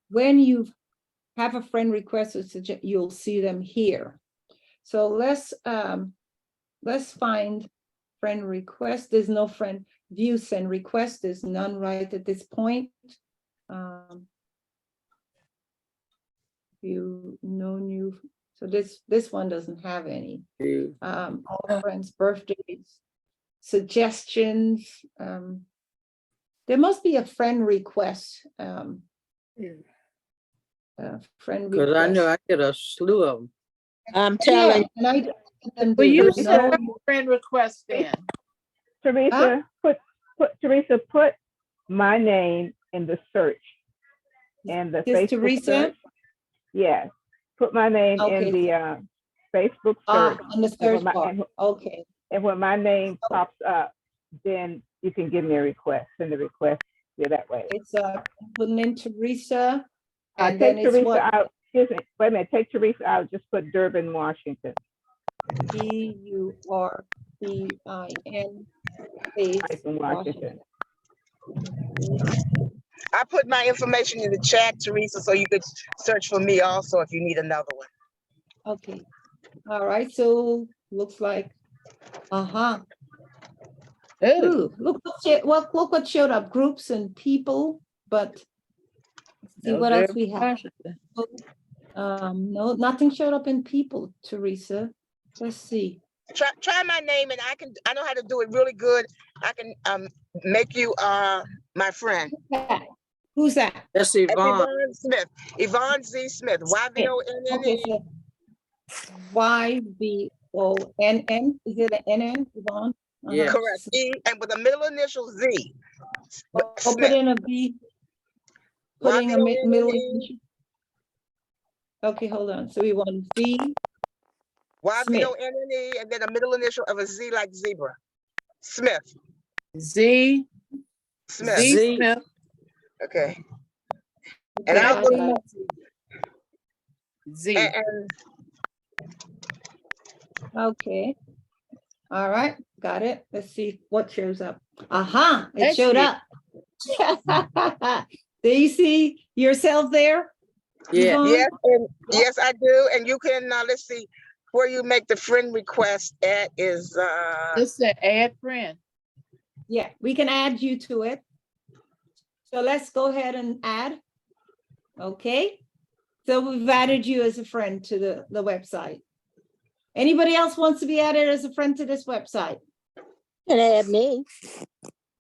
When you have a friend request, you'll see them here. So let's find friend request. There's no friend view send request. There's none right at this point. View no new. So this one doesn't have any. All friends' birthdays, suggestions. There must be a friend request. Friend Because I know request. I get a slew of them. I'm telling you. And I them Well, do. you There's set no- up friend request then. Teresa, put my name in the search. And the Just Facebook Teresa? search. Yes, put my name Okay. in the Facebook search. in the search my- bar. and- Okay. And when my name pops up, then you can give me a request, send a request, yeah, that way. It's putting in Teresa. I And then take it's Teresa what? out, excuse me, wait a minute, take Teresa out, just put Durban, Washington. DURBIN space Hyphen Washington. I put my information in the chat, Teresa, so you could search for me also if you need another one. Okay. All right. So looks like, Ooh, look what showed up, groups and people, but see No, what else Durban, we have. Washington. No, nothing showed up in people, Teresa. Let's see. Try my name and I know how to do it really good. I can make you my friend. Who's that? That's That's Yvonne. Yvonne Smith. Yvonne Z. Smith. YVONNE. Okay, so YVONN, is it an NN, Yvonne? Yeah. Correct. E and with a middle initial Z. Oh, put Smith. in a V. Putting a middle YVONNE. initial. Okay, hold on. So we want V. Smith. YVONNE and then a middle initial of a Z like zebra. Smith. Z. Smith. Z. Smith. Okay. Okay, And I'll I look, got it. Z. And Okay. All right, got it. Let's see what shows up. Aha, it That's showed it. up. Do you see yourself there? Yeah. Yvonne? yes, I do. And you can, let's see, where you make the friend request at is, It's an add friend. Yeah, we can add you to it. So let's go ahead and add. Okay. So we've added you as a friend to the website. Anybody else wants to be added as a friend to this website? Can add me.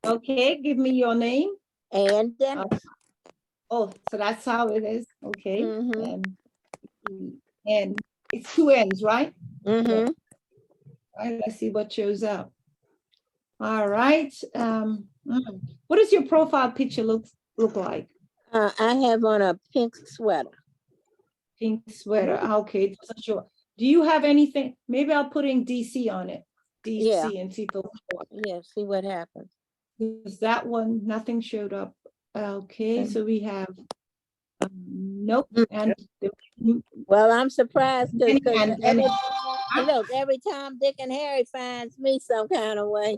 Okay, give me your name. And Dennis. Oh, so that's how it is. Okay. Mhm. And it's 2 N's, right? Mm-hmm. All right, let's see what shows up. All right. What does your profile picture look like? I have on a pink sweater. Pink sweater. Okay, it doesn't show up. Do you have anything? Maybe I'll put in DC on it. DC Yeah. and see if it'll show up. Yeah, see what happens. Is that one, nothing showed up. Okay, so we have, nope. And Well, I'm surprised because and look, every time Dick and Harry finds me some kind of way.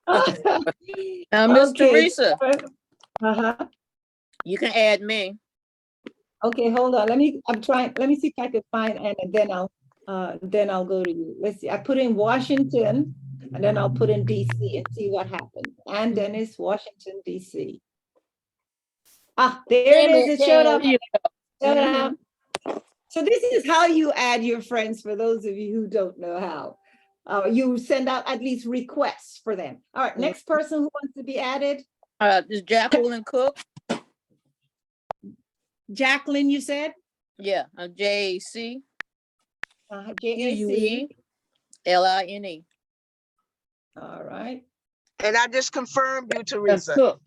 Miss Okay. Teresa, Uh-huh. you can add me. Okay, hold on. Let me see if I can find Ann, and then I'll go to you. Let's see. I put in Washington and then I'll put in DC and see what happens. And Dennis, Washington, DC. Ah, there it is. It showed up. Ta-da. So this is how you add your friends for those of you who don't know how. You send out at least requests for them. All right, next person who wants to be added. Is Jacqueline Cook? Jacqueline, you said? Yeah, JAC. JAC. LINE. All right. and I just confirmed you, That's Teresa. Cook.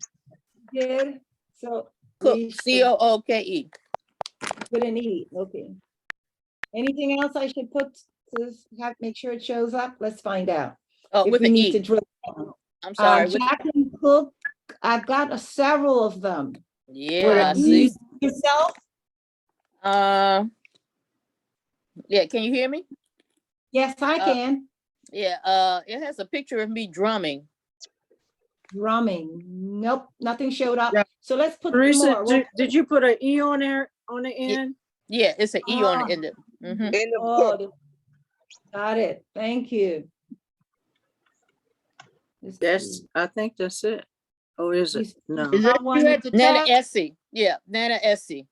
Good. So Cook. we COOKE. put an E. Okay. Anything else I should put to make sure it shows up? Let's find out. Oh, If with we an need E. to drill down. I'm sorry. with- Jacqueline Cook, I've got several of them. yeah, I Do see. you see yourself? Yeah, can you hear me? Yes, I can. Yeah, it has a picture of me drumming. Drumming. Nope, nothing showed up. Yeah. So let's put some Teresa, more. did you put an E on there on the end? Yeah, it's an E on the end. In the Oh, book. got it. Thank you. Let's That's, see. I think that's it. Or is it? No. Is it One- you at the Nana Essie? Yeah, Nana Essie.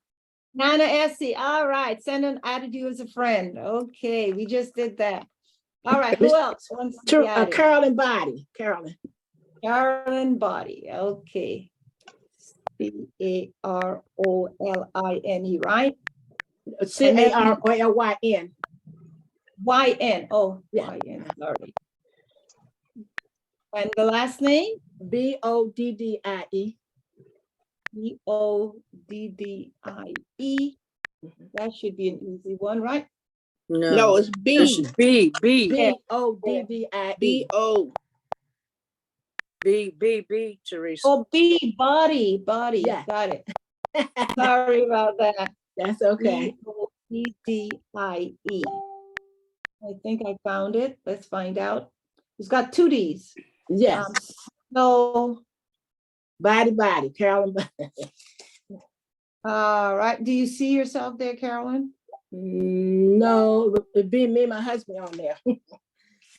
Nana Essie, all right, added you as a friend. Okay, we just did that. All right, who else wants to be added? Carolyn Body, Carolyn. Carolyn Body, okay. CAROLINE, right? CAROLYN. YN, oh, Yeah. YN, sorry. And the last name? BODDIE. BODDIE. That should be an easy one, right? No, it's B. It's B. Yeah. BODDIE. B-O. B, Teresa. Oh, B, body, Yeah. got it. Sorry about that. That's okay. BODDIE. I think I found it. Let's find out. It's got 2 Ds. Yes. So, Body, Carolyn Body. all right. Do you see yourself there, Carolyn? No, it'd be me and my husband on there.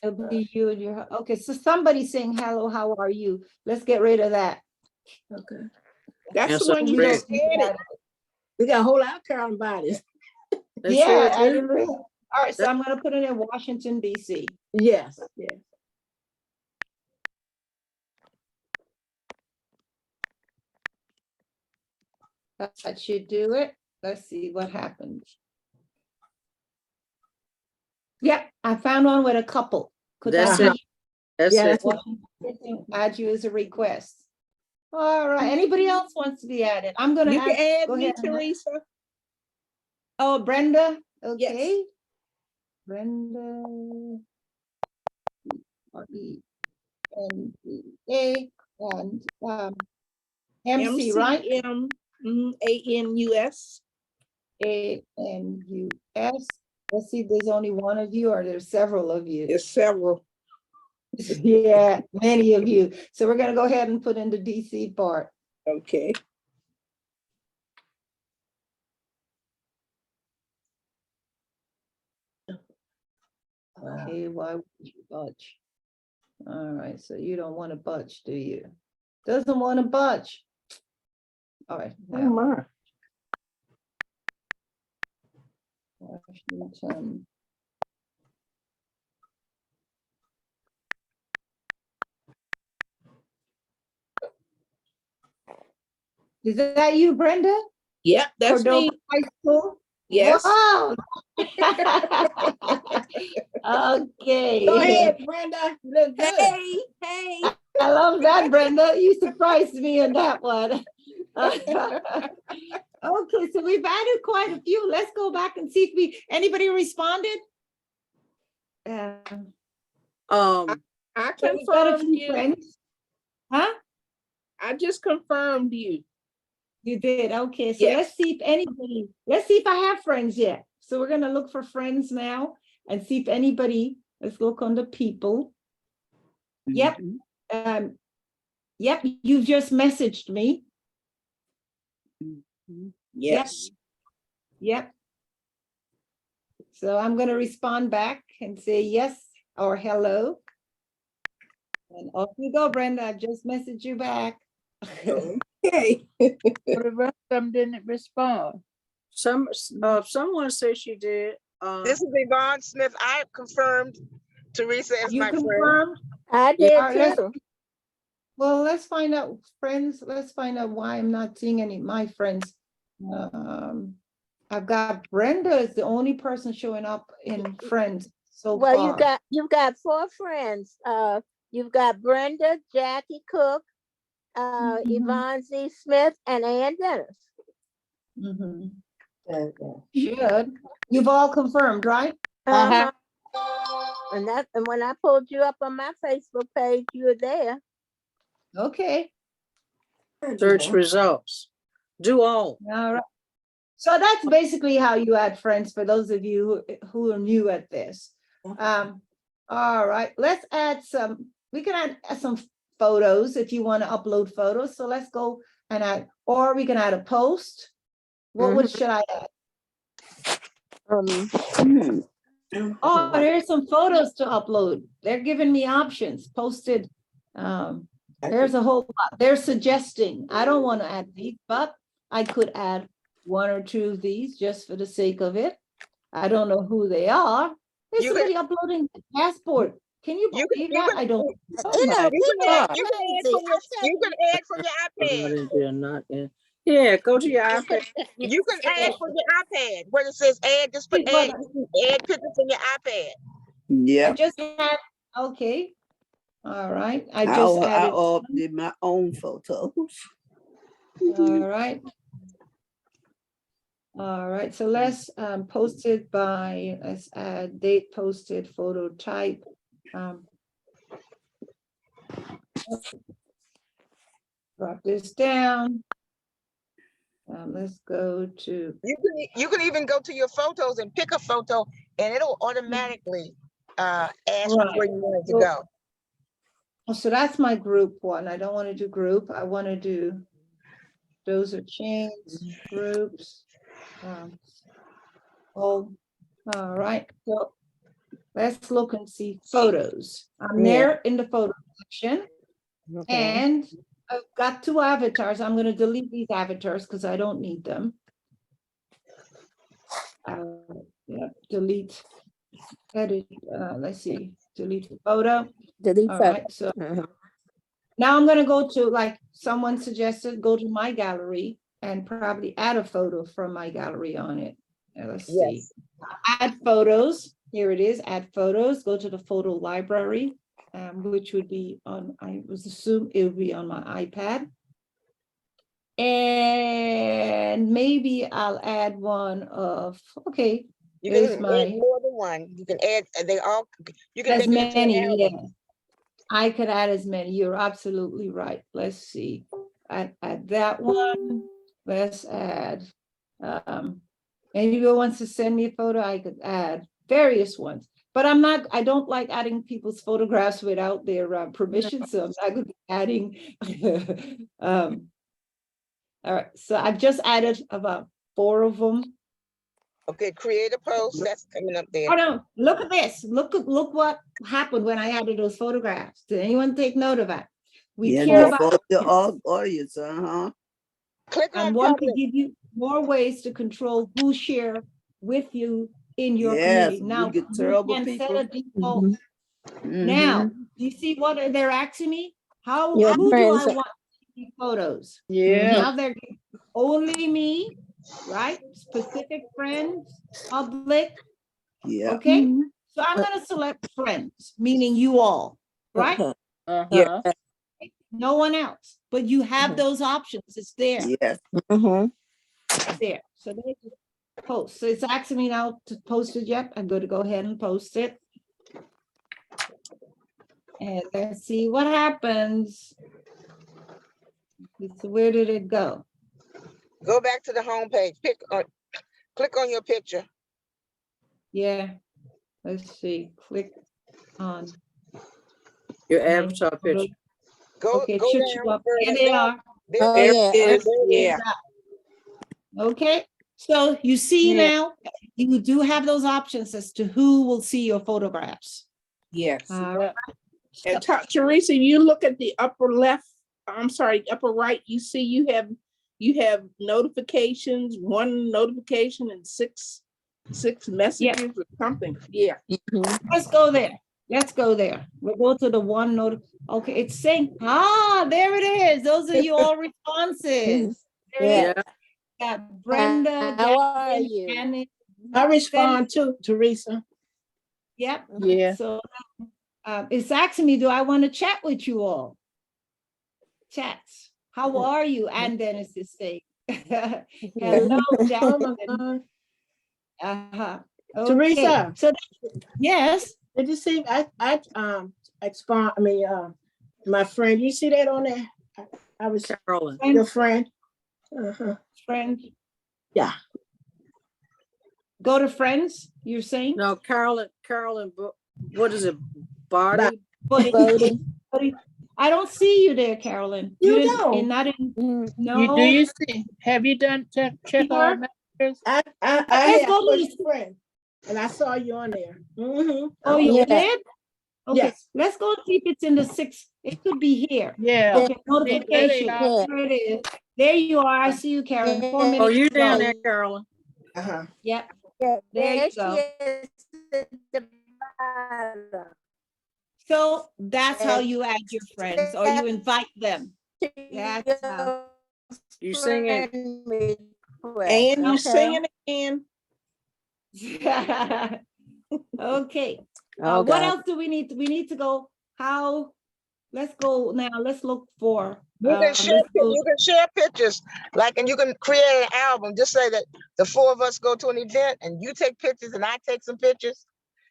It'll be you and your, okay, so somebody's saying, hello, how are you? Let's get rid of that. Okay. That's Yes, the one you I'm just added. We got a whole lot of Carolyn Bodies. That's Yeah, it. I didn't realize. All right, so I'm gonna put it in Washington, DC. Yes, yes. That should do it. Let's see what happens. Yep, I found one with a couple. Could That's that it. That's be it. Washington, add you as a request? All right, anybody else wants to be added? I'm gonna You can add go me, ahead and- Teresa. Oh, Brenda, Yes. okay. Brenda. R-E-N-D-A and MC, right? M-A-N-U-S. ANUS. Let's see if there's only one of you or there's several of you. There's several. Yeah, many of you. So we're gonna go ahead and put in the DC part. Okay. Okay, why would you budge? All right, so you don't want to budge, do you? Doesn't want to budge. All right. Oh now, my. Washington. Is that you, Brenda? Yep, that's me. Cordova High School? Yes. Wow. Okay. Go ahead, Brenda. You look good. Hey, hey. I love that, Brenda. You surprised me on that one. Okay, so we've added quite a few. Let's go back and see if anybody responded. I So we've got a confirmed few you. friends. Huh? I just confirmed you. You did, okay, so Yes. let's see if I have friends yet. So we're gonna look for friends now and see if anybody, let's look on the people. Yep, yep, you've just messaged me. Yes. Yep. So I'm gonna respond back and say yes or hello. And off you go, Brenda, I just messaged you back. Okay. But the rest of them didn't respond. Someone said she did. This is Yvonne Smith. I confirmed Teresa as You my friend. confirmed? I Yeah, did all right, too. Well, let's find out, friends, let's find out why I'm not seeing any of my friends. I've got Brenda is the only person showing up in friends so Well, far. you've got 4 friends. You've got Brenda, Jackie Cook, Yvonne Z. Smith, and Ann Dennis. Mhm. Should, you've all confirmed, right? Uh-huh. And when I pulled you up on my Facebook page, you were there. Okay, Search results. Do all. all right. So that's basically how you add friends for those of you who are new at this. All right, let's add some, we can add some photos if you want to upload photos. So let's go and add, or we can add a post. What should I add? Oh, there's some photos to upload. They're giving me options, posted. There's a whole lot. They're suggesting, I don't want to add these, but I could add 1 or 2 of these just for the sake of it. I don't know who they are. There's You somebody uploading a passport. Can you believe that? I don't. You know, people are You can add from your iPad. They're not in. Yeah, go to your iPad. You can add from your iPad. Where it says add, just put add pictures from your iPad. I Yeah. just had, okay. All right, I I just added, uploaded my own photos. all right. All right, so let's post it by, let's add date posted, photo type. Drop this down. Let's go to, You can even go to your photos and pick a photo, and it'll automatically ask you Right. where you want it to go. so that's my group one. I don't want to do group. I want to do, those are chains, groups. All right, so let's look and see photos. I'm there in the photo section. And I've got 2 avatars. I'm going to delete these avatars because I don't need them. Yeah, delete, edit, let's see, delete the photo. delete All photo. right, so now I'm going to go to, like someone suggested, go to my gallery and probably add a photo from my gallery on it. Let's see. Add photos. Here it is, add photos. Go to the photo library, which would be on, I would assume it would be on my iPad. And maybe I'll add one of, okay, You there's can my, add more than one. You can add, they all, you can as make it into an many, yeah. album. I could add as many. You're absolutely right. Let's see. Add that one. Let's add Anyone wants to send me a photo, I could add various ones. But I don't like adding people's photographs without their permission, so I'm not going to be adding. All right, so I've just added about 4 of them. Okay, create a post. That's coming up there. Oh no, look at this. Look what happened when I added those photographs. Did anyone take note of that? We Yeah, care no, about for the audience, Click on and one to public. give you more ways to control who share with you in your Yes, community. Now, we get you terrible can set people. a default. Now, do you see what they're asking me? Your Who do friends I are- want to see photos? Yeah. Now they're giving only me, right? Specific friends, public. Yeah. Okay, so I'm gonna select friends, meaning you all, right? Uh-huh. Yeah. No one else, but you have those options. It's there. Yes. It's there. So there's a post. So it's asking me now to post it yet. I'm going to go ahead and post it. And let's see what happens. So where did it go? Go back to the home page. Click on your picture. Yeah. Let's see. Click on Your my avatar photo. picture. Go, Okay, it go should down show up. There further. they No, are. there Oh, it yeah. is. Is, yeah. Okay, so you see Yeah. now, you do have those options as to who will see your photographs. Yes. All right. And Teresa, you look at the upper left, I'm sorry, upper right, you see you have notifications, 1 notification and six messages or something. Yeah. Let's go there. Let's go there. We'll go to the one note. Okay, it's saying, there it is. Those are your responses. There it is. Yeah. Got Brenda, How are Jacqueline, you? Janet. I respond too, Teresa. Yep. Yeah. So it's asking me, do I want to chat with you all? Chats. How are you? And Dennis is saying, hello, Oh Jacqueline. my God. Uh-huh. Teresa. So yes. Did you see, I my friend, you see that on there? I was Carolyn. your friend. Uh-huh. Friend. Yeah. Go to friends, you're saying? No, Carolyn, what is it? Barty? Buddy. I don't see you there, Carolyn. You didn't- don't. you're not in, no. You do you see? Have you done check our messages? I Let's had go to pushed friend and I saw you on there. Mm-hmm. Oh, you Yeah. did? Okay, Yes. let's go see if it's in the 6. It could be here. Yeah. Okay, notification. Yeah. There it is. There you are. I see you, Karen. 4 minutes. Oh, you to down go. there, Carolyn? Uh-huh. Yep. Yeah, There you she go. is at the bottom. So that's how you add your friends or you invite them. That's how. You singing? And you Okay. singing again. Okay. Oh, What God. else do we need? We need to go. How? Let's go now. Let's look for. You can share. let's go- You can share pictures, and you can create an album. Just say that the 4 of us go to an event, and you take pictures, and I take some pictures.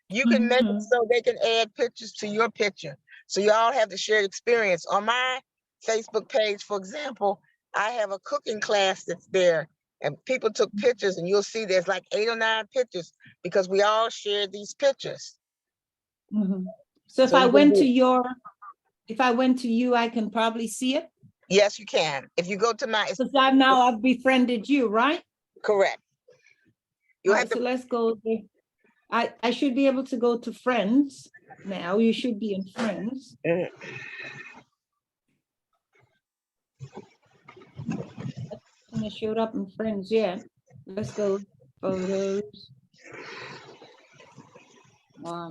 You can make it so they can add pictures to your picture, so you all have the shared experience. On my Facebook page, for example, I have a cooking class that's there, and people took pictures, and you'll see there's like 8 or 9 pictures because we all shared these pictures. So if So I you can went do to it. if I went to you, I can probably see it. Yes, you can. If you go to my, Because I've befriended you, right? correct. You All have right, so to. let's go there. I should be able to go to friends now. You should be in friends. And it showed up in friends, yeah. Let's go photos.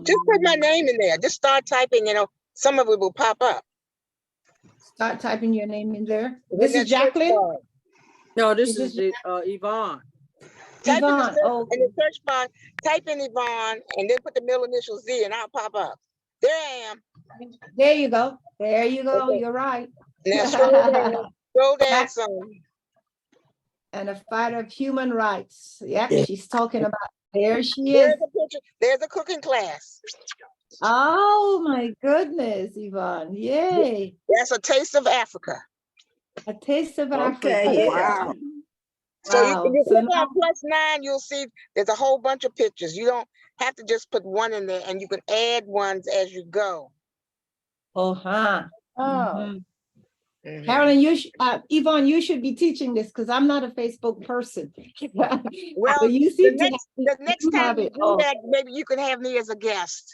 Just put my name in there. Just start typing, some of it will pop up. Start typing your name in there. In This that is Jacqueline? search bar. No, this Is is Yvonne. Type in Yvonne, oh, in the search bar, type in Yvonne, and then put the middle initial Z, and I'll pop up. There I am. there you go. There you go. Okay. You're right. Now scroll down some. And a fighter of human rights. Yep, she's talking about, there she There's is. a picture. There's a cooking class. Oh my goodness, Yvonne, yay. That's a taste of Africa. A taste of Africa. Okay, yeah. Wow. So you, Wow. if you So click on +9, you'll see there's a whole bunch of pictures. You don't have to just put one in there, and you can add ones as you go. uh-huh. Oh, Mhm. Carolyn, Yvonne, you should be teaching this because I'm not a Facebook person. Well, But you the seem to next you time have you it do all. that, maybe you can have me as a guest.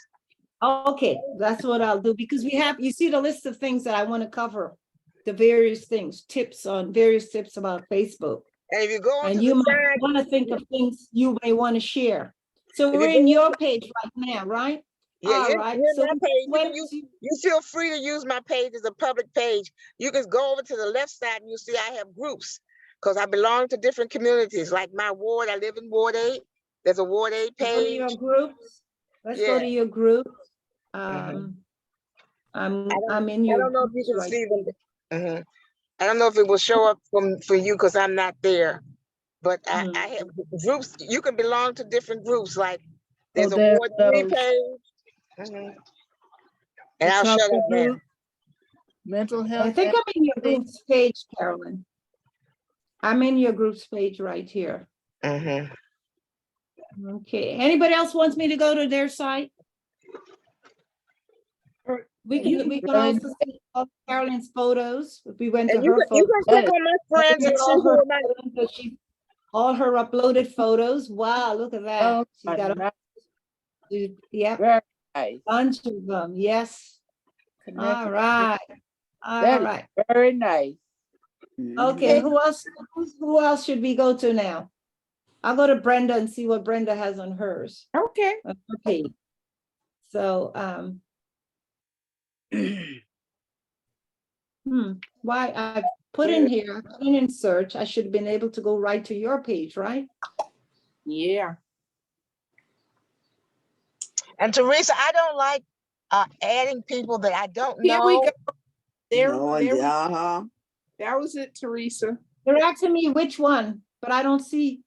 Okay, that's what I'll do because we have, you see the list of things that I want to cover, the various things, various tips about Facebook. And if you go onto And the you might side, want to think of things you may want to share. So if you we're go in your onto- page right now, right? yeah, All you're, right. you're So my we page. went to, You feel free to use my page as a public page. You can go over to the left side and you see I have groups because I belong to different communities. Like my ward, I live in Ward 8. There's a Ward 8 go to page. your groups. Let's go Yeah. to your group. Mhm. I'm in I your don't know if you groups can right see them. here. Mhm. I don't know if it will show up for you because I'm not there. But I Mhm. have groups. You can belong to different groups. Like Oh, there's a there Ward 3 goes. page. Mhm. And The I'll shut chocolate up now. group, mental I health. think I'm in your advocacy. groups page, Carolyn. I'm in your groups page right here. Mhm. Okay, anybody else wants me to go to their site? We can also see all Carolyn's photos. If we went to And you her can photos. click on my friends and see All who her are my. photos, but all her uploaded photos. Wow, look at that. Oh, She's got nice. yep, Very nice. bunch of them. Yes. Connected. All right. All That is right. very nice. Okay, who else should we go to now? I'll go to Brenda and see what Brenda has on hers. Okay. Okay. So, why I put in here, I put in search, I should have been able to go right to your page, right? Yeah. And Teresa, I don't like adding people that I don't Here we know. go. There, No, there we- uh-huh. that was it, Teresa. They're asking me which one, but I don't see.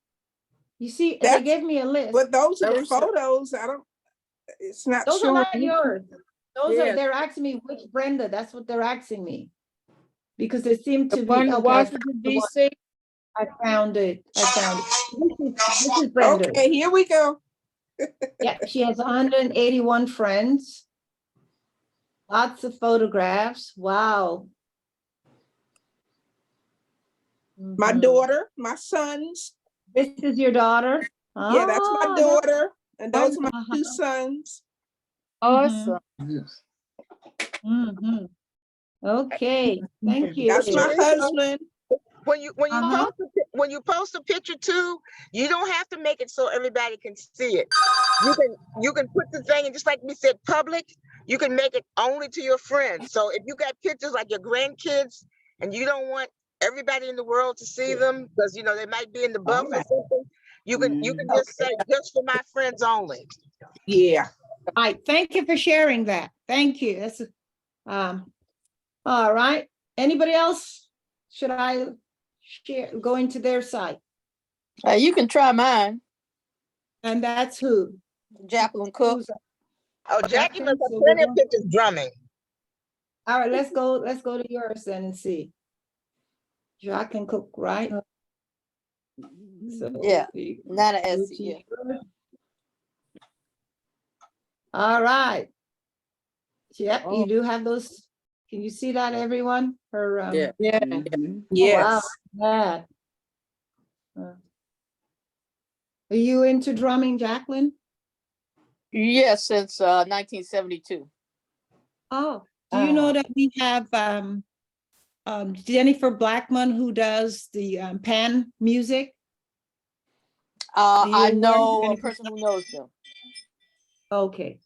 You see, they That's- gave me a list. But those are the Those are- photos. I don't, it's not Those are showing. not yours. Those Yeah. are, they're asking me which Brenda, that's what they're asking me. Because they seem to The be, one in okay, Washington DC. I found it. This is Brenda. Okay, here we go. Yeah, she has 181 friends. Lots of photographs. Wow. My Mhm. daughter, my sons. This is your daughter? Yeah, that's my Oh, daughter. And those are my Uh-huh. 2 sons. Awesome. Mhm. Okay, thank you. That's my husband. When you Uh-huh. when you post a picture too, you don't have to make it so everybody can see it. You can put the thing, and just like we said, public. You can make it only to your friends. So if you got pictures like your grandkids, and you don't want everybody in the world to see them because they might be in the buff or something, you can just say just for my friends only. Yeah. All right, thank you for sharing that. Thank you. That's all right. Anybody else? Should I go into their site? You can try mine. And that's who? Jacqueline Cook. Oh, Jackie must have So plenty we're of pictures drumming. All right, let's go to yours then and see. Jacqueline Cook, right? So Yeah, we not a go S, to yeah. yours. All right. Yep, you do have those. Can you see that, everyone? Her Yeah. Yes. wow, yeah. Are you into drumming, Jacqueline? Yes, since 1972. Oh, do you know that we have Jennifer Blackman who does the pan music? Do you I know know a Jennifer? person who knows them. Okay.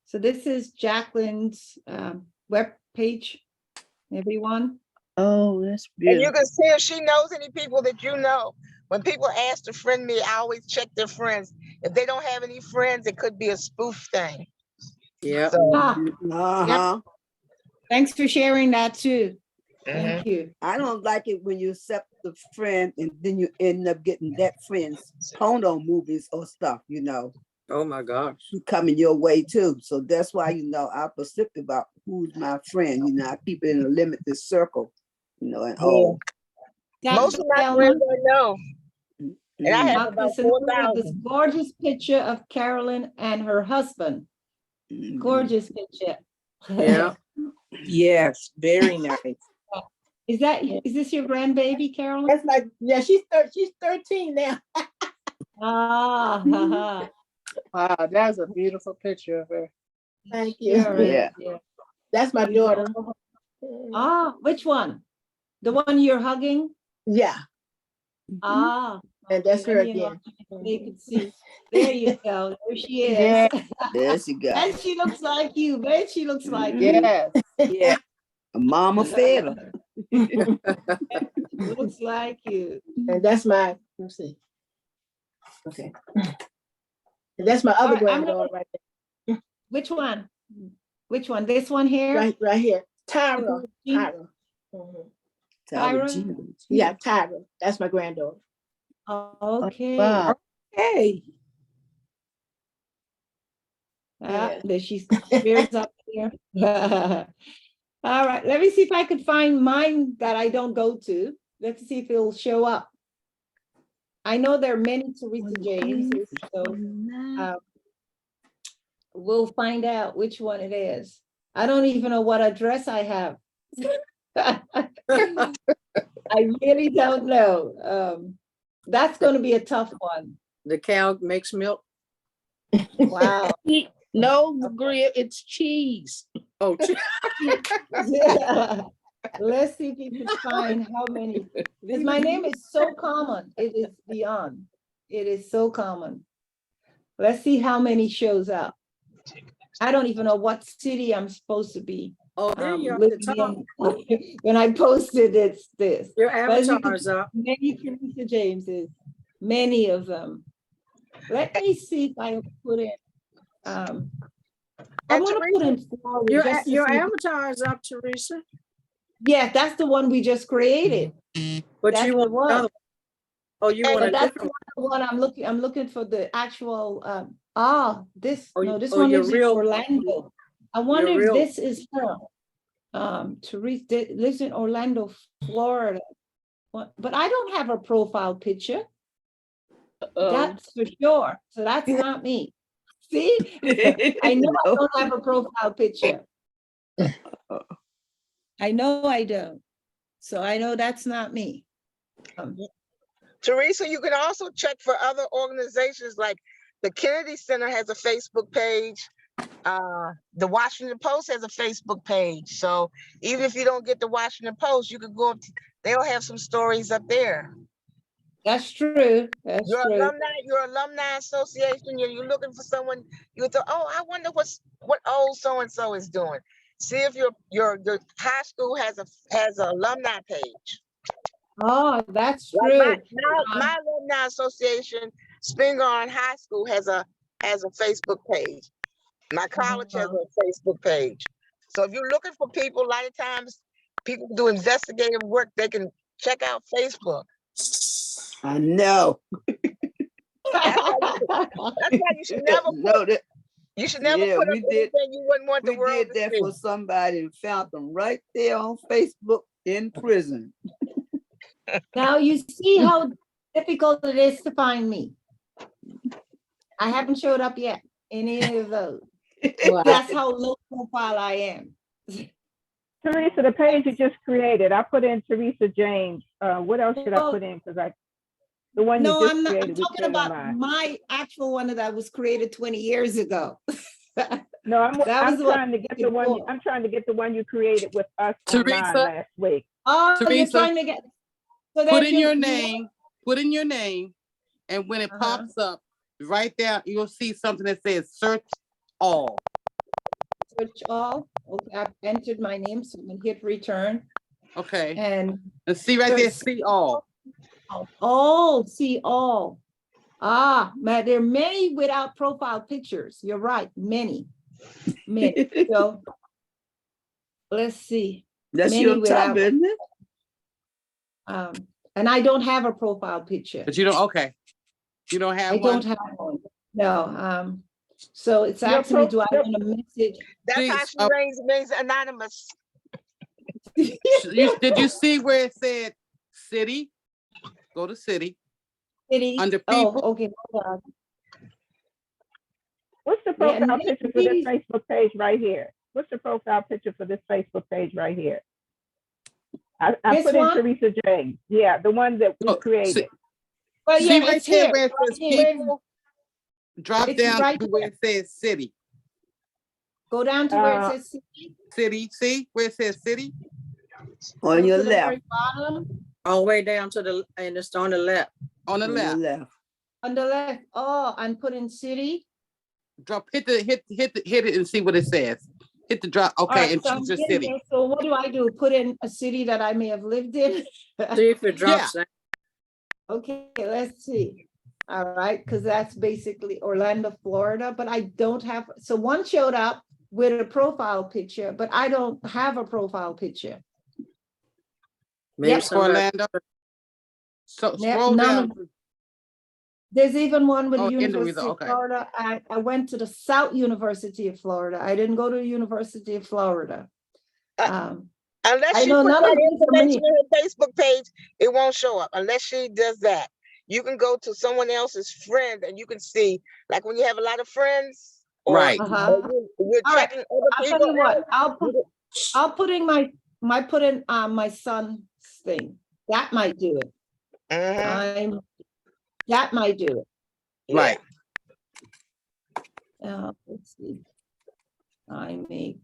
So this is Jacqueline's web page, everyone. Oh, that's And you beautiful. can see if she knows any people that you know. When people ask to friend me, I always check their friends. If they don't have any friends, it could be a spoof thing. Yeah. So, Ah, Uh-huh. thanks for sharing that too. mhm. Thank you. I don't like it when you accept the friend and then you end up getting that friend's porno movies or stuff, Oh my gosh. coming your way too. So that's why, I'm specific about who's my friend. I keep it in a limited circle, and Yeah. Most of my Thelma. friends I know. And I have about Marcus and Lou have this 4,000. gorgeous picture of Carolyn and her husband. Gorgeous picture. Yeah. Yes, very nice. Is this your grandbaby, Carolyn? That's like, yeah, she's 13 now. Ah, Wow, that's a beautiful picture of her. Thank you. sure is, Yeah. yeah. That's my daughter. Ah, which one? The one you're hugging? Yeah, Ah. and that's okay, her let me again. They could see. There you go. There she is. Yeah. There she go. And she looks like you. Man, she looks like you. Yes. Yeah. Mama fed her. Looks like you. And that's my, let me see. Okay. And that's my All other right, I'm granddaughter right there, Which one? Which one? This one here? right here. Tyra. Jean? Tyra. Mhm. Tyra? Yeah, Tyra. That's my granddaughter. Okay. Wow. Hey. Ah, there she's up here. All right, let me see if I could find mine that I don't go to. Let's see if it'll show up. I know there are many Teresa James, so we'll find out which one it is. I don't even know what address I have. I really don't know. That's going to be a tough one. The cow makes milk. Wow. No, Maria, it's cheese. Oh, Yeah. Let's see if you can find how many. Because my name is so common. It is beyond. It is so common. Let's see how many shows up. I don't even know what city I'm supposed to be. oh, there you are at the top. living in. When I posted it's this. Your But as you can avatar's up. Many Teresa Jameses, many of them. Let me see if I put in. I And want to put in Florida. Your, just to your see- avatar is up, Teresa. Yeah, that's the one we just created. But That's you the want one. another. Oh, you want But a that's different the one I'm looking for the actual, this, Oh, no, this oh, one your lives in real- Orlando. I wonder your if real- this is her. Teresa lives in Orlando, Florida. But I don't have a profile picture. That's for sure. So that's not me. See, I know I No. don't have a profile picture. I know I don't. So I know that's not me. Teresa, you can also check for other organizations like the Kennedy Center has a Facebook page. The Washington Post has a Facebook page. So even if you don't get the Washington Post, you could go up, they'll have some stories up there. That's true. That's Your true. alumni association, you're looking for someone, you thought, oh, I wonder what old so-and-so is doing. See if your high school has an alumni page. Oh, that's Like true. my alumni association, Spingarn High School has a Facebook page. My college has a Facebook page. So if you're looking for people, a lot of times people do investigative work, they can check out Facebook. I know. That's why you should never No, that, you should never yeah, put up we did- anything you wouldn't want the we world did to that see. for somebody and found them right there on Facebook in prison. Now you see how difficult it is to find me. I haven't showed up yet in any of those. That's how low profile I am. Teresa, the page you just created, I put in Teresa James. What else should I Oh. put in? Because the one you No, just I'm not, I'm created, we talking put in about mine. my actual one that was created 20 years ago. No, I'm That was what trying to get the one. before. I'm trying to get the one you created with us on mine Teresa? last week. Oh, you're Teresa, trying to get. So Put that in you- your you- name, and when it pops up, right there, you'll see something that says search all. Search all. Okay, I've entered my name, so I'm gonna hit return. Okay. And see right there, search. see all. Oh, see all. Man, there are many without profile pictures. You're right, many. So let's see. That's Many your without- top, isn't it? And I don't have a profile picture. But you don't, okay. You don't have I one? don't have one. No. So it's Your asking me, pro- do I want a message? That's how Please, she remains anonymous. Did you see where it said city? Go to city. City. Under Oh, people. okay, hold on. What's the Yeah, profile picture for this maybe- Facebook page right here? What's the profile picture for this Facebook page right here? I This put in one? Teresa James. Yeah, the one that we Oh, created. Well, See yeah, right it's there here. where it says Here. people? Drop It's down right to where it says city. Go down to where it Uh, says city. City, see where it says city? On Go your to the left, very bottom. All the way down to the, and it's on the left. On the on your left. left. On the left. Oh, and put in city. Drop, hit it and see what it says. Hit the drop, All okay, right, and so I'm choose your getting city. there. So what do I do? Put in a city that I may have lived in? See if it drops down. Okay, let's see. All right, because that's basically Orlando, Florida, but I don't have, so one showed up with a profile picture, but I don't have a profile picture. Maybe Yep. somebody- Orlando. So Yep, scroll none down. of- There's even one with Oh, the in the University result, of okay. Florida. I went to the South University of Florida. I didn't go to the University of Florida. Unless I she know put none that of these are information me. on her Facebook page, it won't show up unless she does that. You can go to someone else's friend and you can see, like when you have a lot of friends, or, Right. Uh-huh. or you're All right, checking other I'll people. tell you what, out, I'll put in my son's thing. That might do it. Mhm. That might do it. Right. Let's see. I make,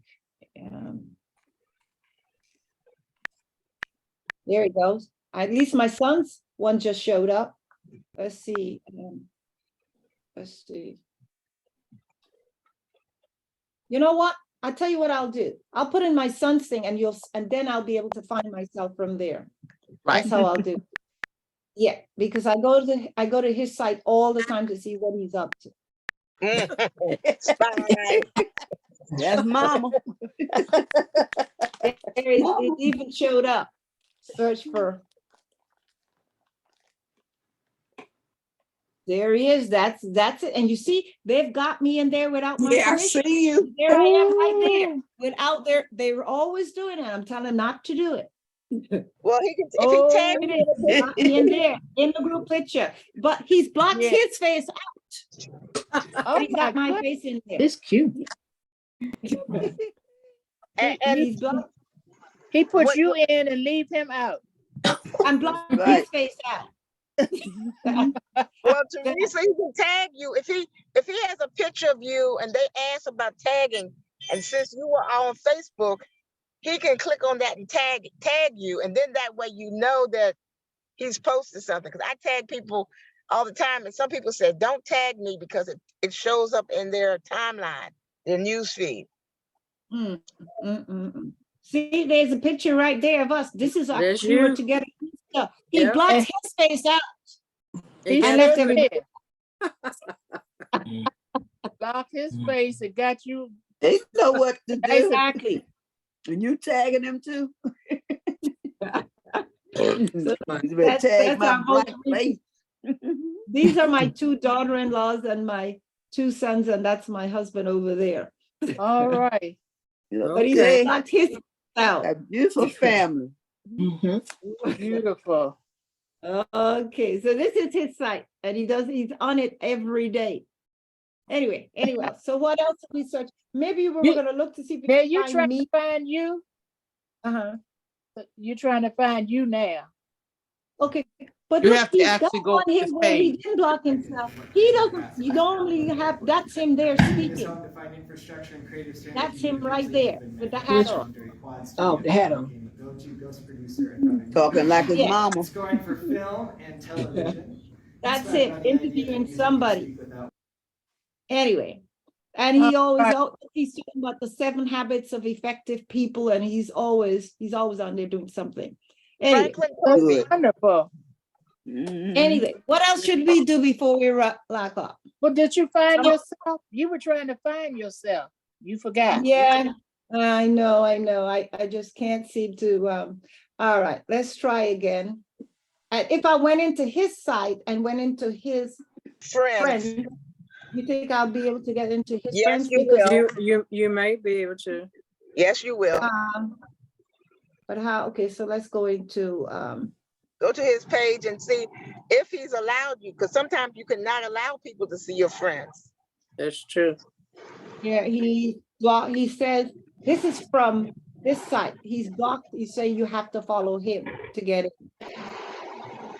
there it goes. At least my son's one just showed up. Let's see. Let's see. You know what? I'll tell you what I'll do. I'll put in my son's thing and then I'll be able to find myself from there. Right. That's how I'll do. Yeah, because I go to his site all the time to see what he's up to. Spy. That's mama. It even showed up. Search for. There he is. That's it. And you see, they've got me in there without my Yeah, I permission. see you. There I am right there. Without their, they were always doing it. I'm telling them not to do it. Well, he can, if he tags it me, is. Got me in there in the group picture, but he's blocked Yeah. his face out. Oh, He's got my face in there. It's cute. and He's blocked. He puts What- you in and leave him out. I'm blocking Right. his face out. well, Teresa, he can tag you if he has a picture of you and they ask about tagging, and since you were on Facebook, he can click on that and tag you, and then that way you know that he's posted something. Because I tag people all the time, and some people say don't tag me because it shows up in their timeline, their news feed. See, there's a picture right there of us. This is our, There's we were you. together. He Yeah. blocked his face out. He I left sure everybody. did. Block his face and got you. They know what to do. Exactly. And you tagging them too? You better That's tag my our black most face. These are my two daughter-in-laws and my two sons, and that's my husband over there. All right. But he Okay. blocked his out. A beautiful family. Beautiful. Okay, so this is his site, and he's on it every day. Anyway, so what else did we search? Maybe we were You- gonna look to see if we Yeah, can you find trying me. to find you? Uh-huh. You trying to find you now? Okay, but You look, have to he's actually got go one to here this where he page. didn't block himself. He doesn't, you normally have, that's him there speaking. That's him right there with the hat on. Oh, the hat on. Talking like his Yeah. mama. It's going for film and television. That's it, interviewing somebody. Anyway, and he he's talking about the 7 habits of effective people, and he's always on there doing something. Anyway, Franklin Covey. Wonderful. anyway, what else should we do before we lock up? Well, did you find yourself? You were trying to find yourself. You forgot. Yeah, I know. I just can't seem to, all right, let's try again. And if I went into his site and went into his Friends. friend, you think I'll be able to get into his Yes, friends? you Because will. You may be able to. Yes, you will. but how, okay, so let's go into, Go to his page and see if he's allowed you, because sometimes you cannot allow people to see your friends. That's true. Yeah, he says, this is from this site. He's blocked. He's saying you have to follow him to get it.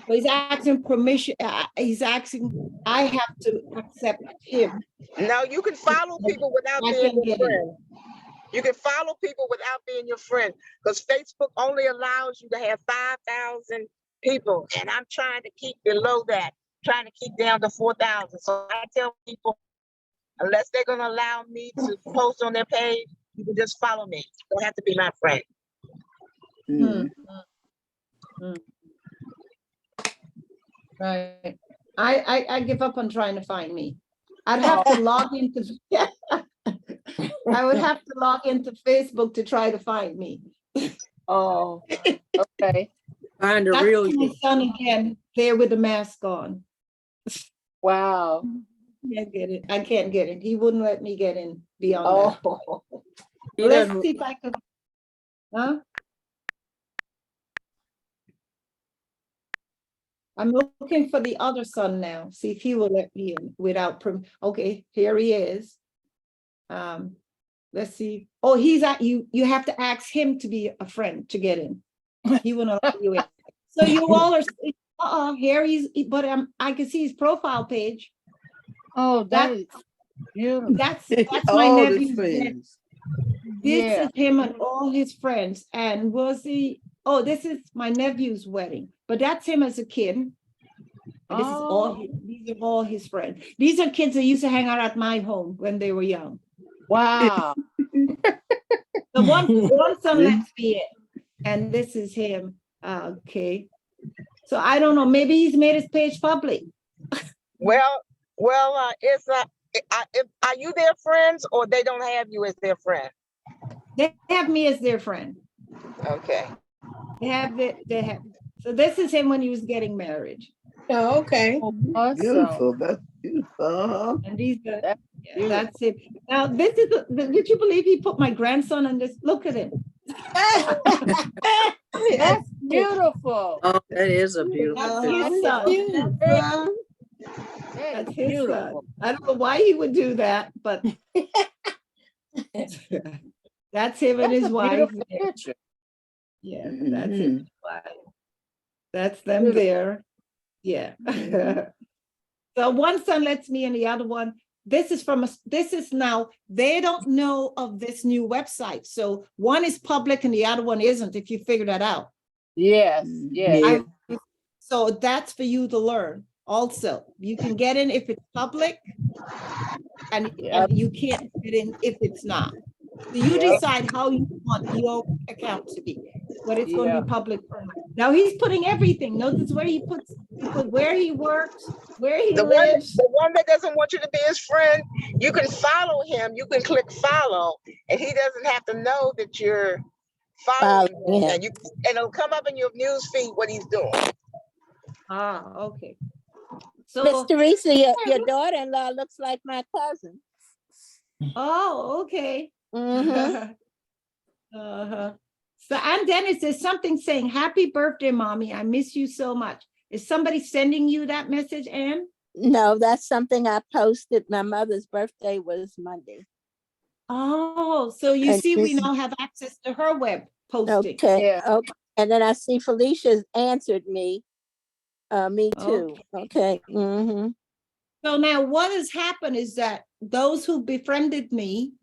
But he's asking permission. He's asking, I have to accept him. No, you can follow people without I being can your get friend. You can follow people without being your friend, because Facebook only allows you to have 5,000 people, and I'm trying to keep below that, trying to keep down to 4,000. So I tell people, unless they're gonna allow me to post on their page, you can just follow me. You don't have to be my friend. Right. I give up on trying to find me. I'd have to log into, I would have to log into Facebook to try to find me. Oh, okay. Find the That's real my you. son again, there with the mask on. Wow. Can't get it. I can't get it. He wouldn't let me get in beyond that. Oh. He Let's doesn't- see if I can. Huh? I'm looking for the other son now, see if he will let me in without okay, here he is. Let's see. Oh, he's at you. You have to ask him to be a friend to get in. He will not let you in. So you all are, here he's, but I can see his profile page. Oh, that's beautiful. That's my All the nephew's friends. This Yeah. is him and all his friends. And was he, oh, this is my nephew's wedding, but that's him as a kid. And this is all, these are all his friends. These are kids that used to hang out at my home when they were young. Wow. The one son lets me in, and this is him. Okay. So I don't know, maybe he's made his page public. Well, it's are you their friends, or they don't have you as their friend? They have me as their friend. Okay. They have. So this is him when he was getting married. Oh, okay. Awesome. Beautiful. That's beautiful. And these are, yeah, that's it. Now, this is, did you believe he put my grandson on this? Look at him. That's beautiful. Oh, that is a beautiful That's picture. his son. That's his son. Beautiful. I don't know why he would do that, but that's him and his wife. Beautiful picture. Yeah, that's his wife. That's them there. Yeah. So one son lets me in, the other one, this is now, they don't know of this new website. So one is public and the other one isn't, if you figure that out. Yes, yes. So that's for you to learn. Also, you can get in if it's public and you can't get in if it's not. So you decide how you want your account to be, whether it's going to be public or not. Now he's putting everything. Notice where he puts where he works, where he lives. The one that doesn't want you to be his friend, you can follow him. You can click follow, and he doesn't have to know that you're following him. And and it'll come up in your news feed what he's doing. Ah, okay. So Miss Teresa, your daughter-in-law looks like my cousin. Oh, okay. Mhm. So and Dennis, there's something saying, "Happy birthday, mommy. I miss you so much." Is somebody sending you that message, Ann? No, that's something I posted. My mother's birthday was Monday. Oh, so you And see, we this- now have access to her web posting. Okay, okay. And then I see Felicia's answered me. Me too. Okay. Mm-hmm. So now what has happened is that those who befriended me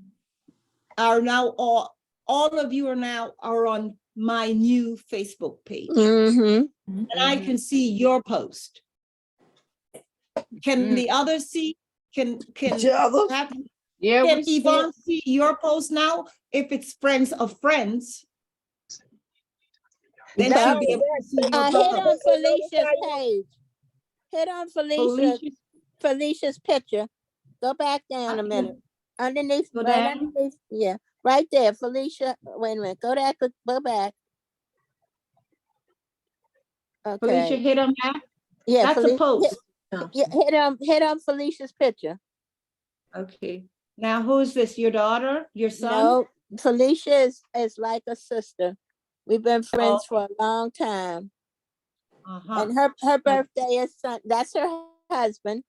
are now all of you are on my new Facebook page. Mm-hmm. And I can see your post. Can the others see? Can Each other? have, Yeah, can we see Yvonne see your post now? If it's friends of friends, then No, she'll be able to see your hit post. on Felicia's page. Hit on Felicia's picture. Go back down a minute. Underneath, Go right down? underneath, yeah, right there, Felicia. Wait a minute. Go back. Okay. Felicia, hit on that. Yeah, That's a Felicia, post. hit on Felicia's picture. Okay. Now, who's this? Your daughter? Your son? No, Felicia is like a sister. We've been friends for a long time. And her birthday is that's her husband.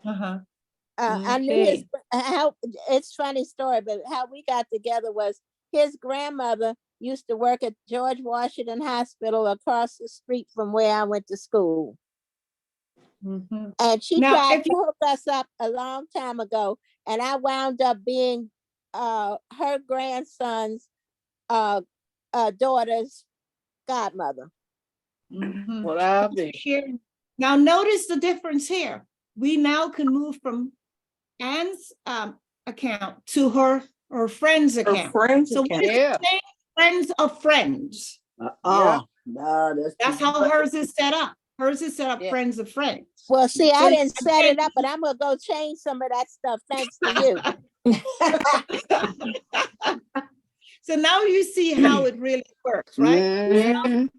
I knew his, how, it's funny story, but how we got together was his grandmother used to work at George Washington Hospital across the street from where I went to school. And she tried to hook us up a long time ago, and I wound up being her grandson's daughter's godmother. Well, I'll be here. Now notice the difference here. We now can move from Anne's account to her friend's account. friend's so account. what is it saying? Friends of friends. No, That's how hers is set up. Hers is set up friends of friends. Well, see, I didn't set it up, but I'm gonna go change some of that stuff thanks to you. So now you see how it really works, right? And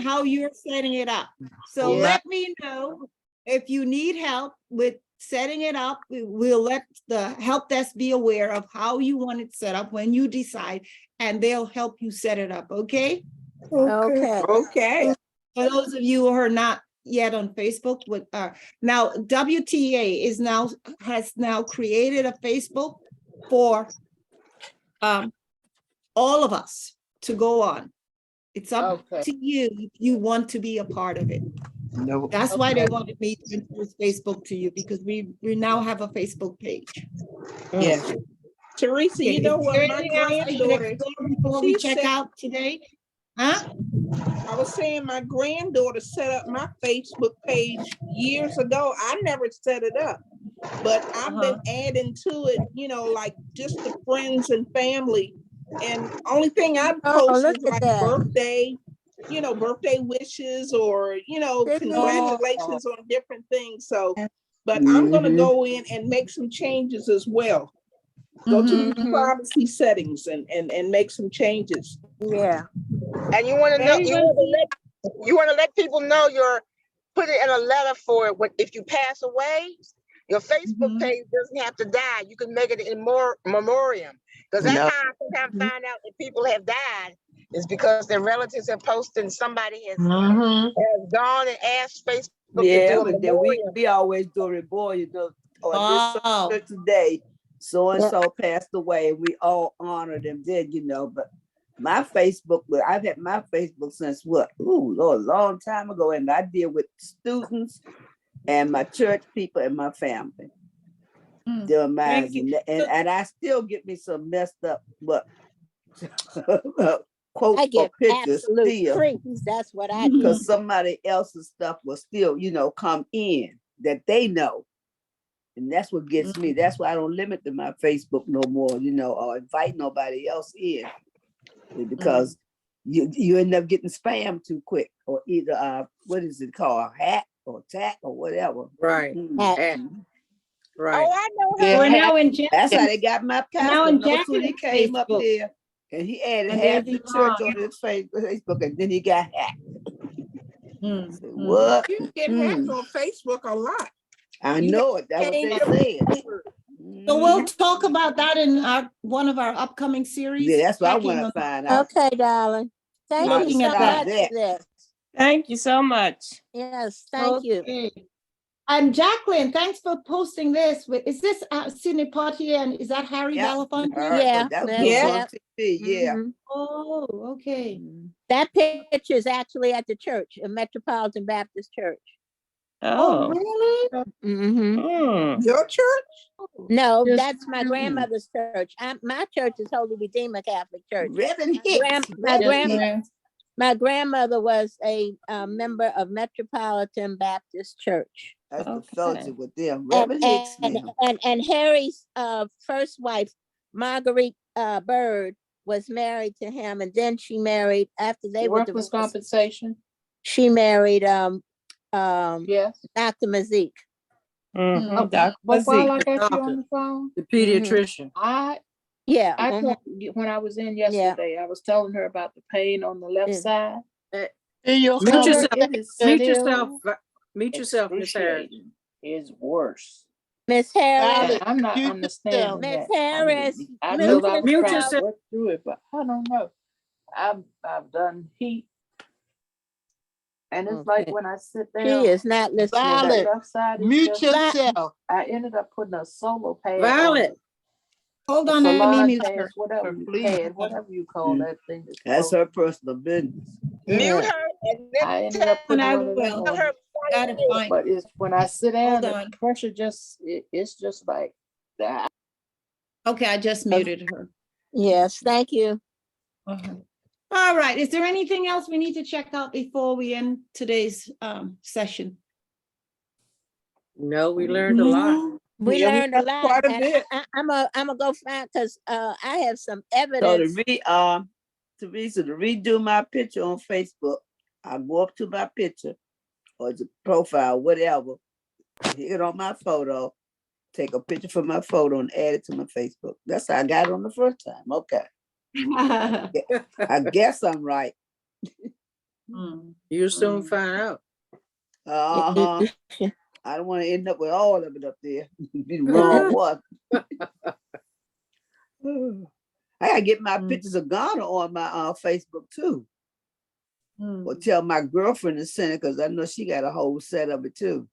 how you're setting it up. So let me know if you need help with setting it up. We'll let the help desk be aware of how you want it set up when you decide, and they'll help you set it up, okay? Okay. For those of you who are not yet on Facebook, now WTA has now created a Facebook for all of us to go on. It's up to you if you want to be a part of it. No. That's why they wanted me to introduce Facebook to you, because we now have a Facebook page. Yeah. Teresa, you know what my granddaughter, before we check out today? Huh? I was saying my granddaughter set up my Facebook page years ago. I never set it up, but I've been adding to it, you know, like just the friends and family. And only thing I post is like birthday, you know, birthday wishes or, you know, congratulations on different things. So, but I'm going to go in and make some changes as well. Go to the privacy settings and make some changes. Yeah. And you want to know, you want to let people know put it in a letter for it. If you pass away, your Facebook page doesn't have to die. You can make it in memoriam. Because that's how I sometimes find out that people have died, is because their relatives have posted and somebody has gone and asked Facebook to do a memoriam. we always do a memoriam, you know, on this today, so and so passed away, and we all honor them then, you know. But my Facebook, I've had my Facebook since what? Ooh, Lord, a long time ago, and I deal with students and my church people and my family. Doing mine, and I still get me some messed up, but quotes or pictures still. That's what I do. Because somebody else's stuff will still, you know, come in that they know. And that's what gets me. That's why I don't limit to my Facebook no more, you know, or invite nobody else in. Because you end up getting spammed too quick, or either what is it called, hack or attack or whatever. Right. Right. Oh, I know her. her. Now in That's how they got my pastor. Jack, He came up there and he added half the church on his Facebook, and then he got hacked. What? You get hacked on Facebook a lot. I know it. That's what they said. So we'll talk about that in one of our upcoming series. Yeah, that's what I want to find out. Okay, darling. Thank you so much for this. Thank you so much. Yes, thank you. And Jacqueline, thanks for posting this. Is this Sidney Poitier and is that Harry Belafonte? Yeah. Oh, okay. That picture is actually at the church, a Metropolitan Baptist Church. Oh, really? Your church? No, that's my grandmother's church. My church is Holy Redeemer Catholic Church. My grandmother was a member of Metropolitan Baptist Church. That's the fellowship with them. And Harry's first wife, Marguerite Bird, was married to him, and then she married after they were Workers' compensation. She married yes, Dr. Mazik. Dr. But while I Mazik, got you on the phone, the pediatrician. When I was in yesterday, I was telling her about the pain on the left side. Meet yourself, Miss Harris. Is worse. Miss Harris. I'm not understanding Miss that. Harris. I know I was trying to work through it, but I don't know. I've done heat And it's like Okay. when I sit She down, is not listening. that Violet, left side is mute just, yourself. I ended up putting a solo pad on Violet. it. Hold A on, let me salon mute pad, her. whatever you pad, whatever you call that thing. That's her personal business. Mute Yeah. her and I then ended up And putting I one of them will. tell on. her. Gotta find, But it's when I sit hold down, the on. pressure just, it's just like that. Okay, I just muted her. Yes, thank you. All right, is there anything else we need to check out before we end today's session? No, we learned a lot. We Yeah, we learned a learned lot, quite a and bit. I'm gonna go find, because I have some So evidence. Teresa, to redo my picture on Facebook, I go up to my picture or the profile, whatever, hit on my photo, take a picture from my photo and add it to my Facebook. That's how I got it on the first time. Okay. I guess I'm right. You'll soon find out. Uh-huh. I don't want to end up with all of it up there. Be the wrong one. I gotta get my pictures of Ghana on my Facebook too. Or tell my girlfriend to send it because I know she got a whole set of it too.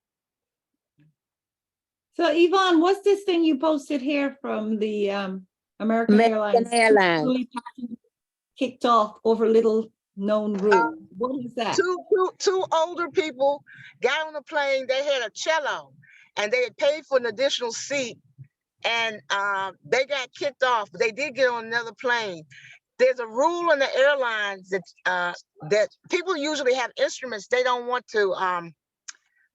So Yvonne, what's this thing you posted here from the American Airlines? Airlines. Kicked off over little known rule. What is that? Two older people got on the plane. They had a cello, and they had paid for an additional seat, and they got kicked off. But they did get on another plane. There's a rule in the airlines that people usually have instruments. They don't want to what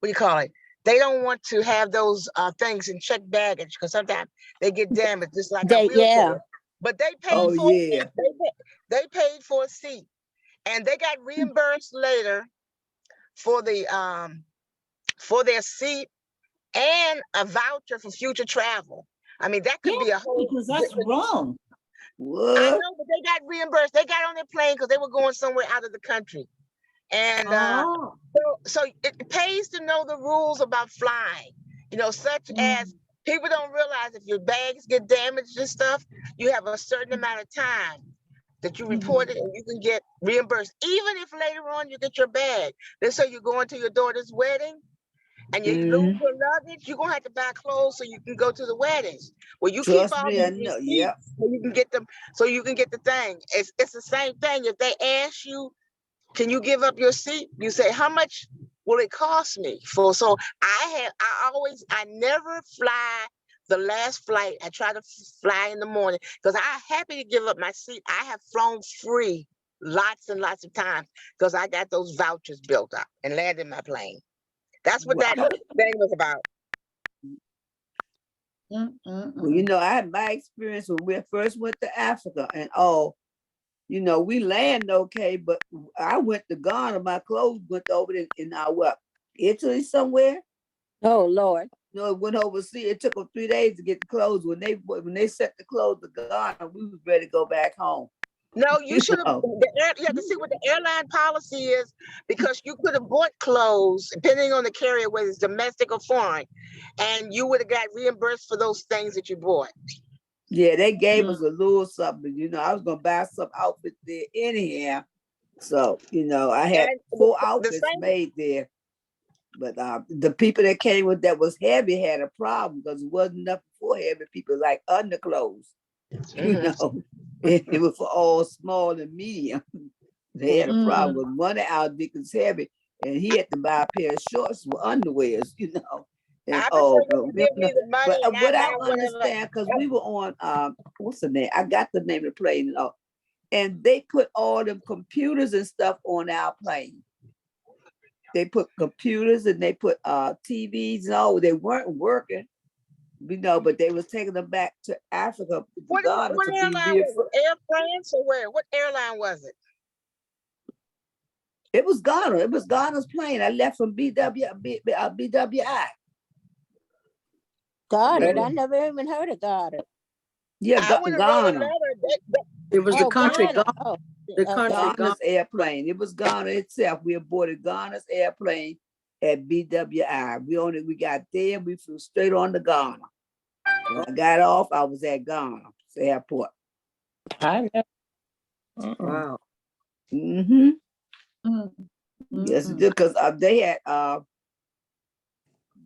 do you call it? They don't want to have those things in checked baggage because sometimes they get damaged, just like a wheelchair. Yeah. But they paid for it. They paid for a seat, and they got reimbursed later for the for their seat and a voucher for future travel. I mean, that could be a whole. Because that's wrong. What? I know, but they got reimbursed. They got on their plane because they were going somewhere out of the country, and so it pays to know the rules about flying. You know, such as people don't realize if your bags get damaged and stuff, you have a certain amount of time that you report it and you can get reimbursed. Even if later on you get your bag. Let's say you're going to your daughter's wedding and you lose your luggage, you're gonna have to buy clothes so you can go to the weddings. Well, you Trust keep all me, I these know. receipts Yep. so you can get them, so you can get the thing. It's the same thing. If they ask you, can you give up your seat? You say, how much will it cost me? So I never fly the last flight. I try to fly in the morning because I'm happy to give up my seat. I have flown free lots and lots of times because I got those vouchers built up and landed my plane. That's what that thing was about. Well, you know, I had my experience when we first went to Africa and you know, we land okay, but I went to Ghana, my clothes went over in what, Italy somewhere? Oh Lord. No, it went overseas. It took them 3 days to get the clothes. When they sent the clothes to Ghana, we was ready to go back home. No, you should have. You have to see what the airline policy is because you could have bought clothes, depending on the carrier, whether it's domestic or foreign, and you would have got reimbursed for those things that you bought. Yeah, they gave us a little something. You know, I was gonna buy some outfits there anyhow. So, you know, I had 4 outfits made there. But the people that came with that was heavy had a problem because it wasn't enough for heavy people like underclothes. You know, it was for all small and medium. They had a problem with one of our deacons heavy, and he had to buy a pair of shorts with underwears, you know. And but what I understand, because we were on what's the name? I got the name of the plane, and they put all them computers and stuff on our plane. They put computers and they put TVs and all. They weren't working, you know, but they was taking them back to Africa. What airline was it? Air France or where? What airline was it? It was Ghana. It was Ghana's plane. I left from BWI. Goddard. I never even heard of Goddard. Yeah, Ghana. It was the country. Ghana. The country. Ghana's airplane. It was Ghana itself. We aborted Ghana's airplane at BWI. We got there. We flew straight on to Ghana. When I got off, I was at Ghana's airport. Wow. Mm-hmm. Yes, it did, because they had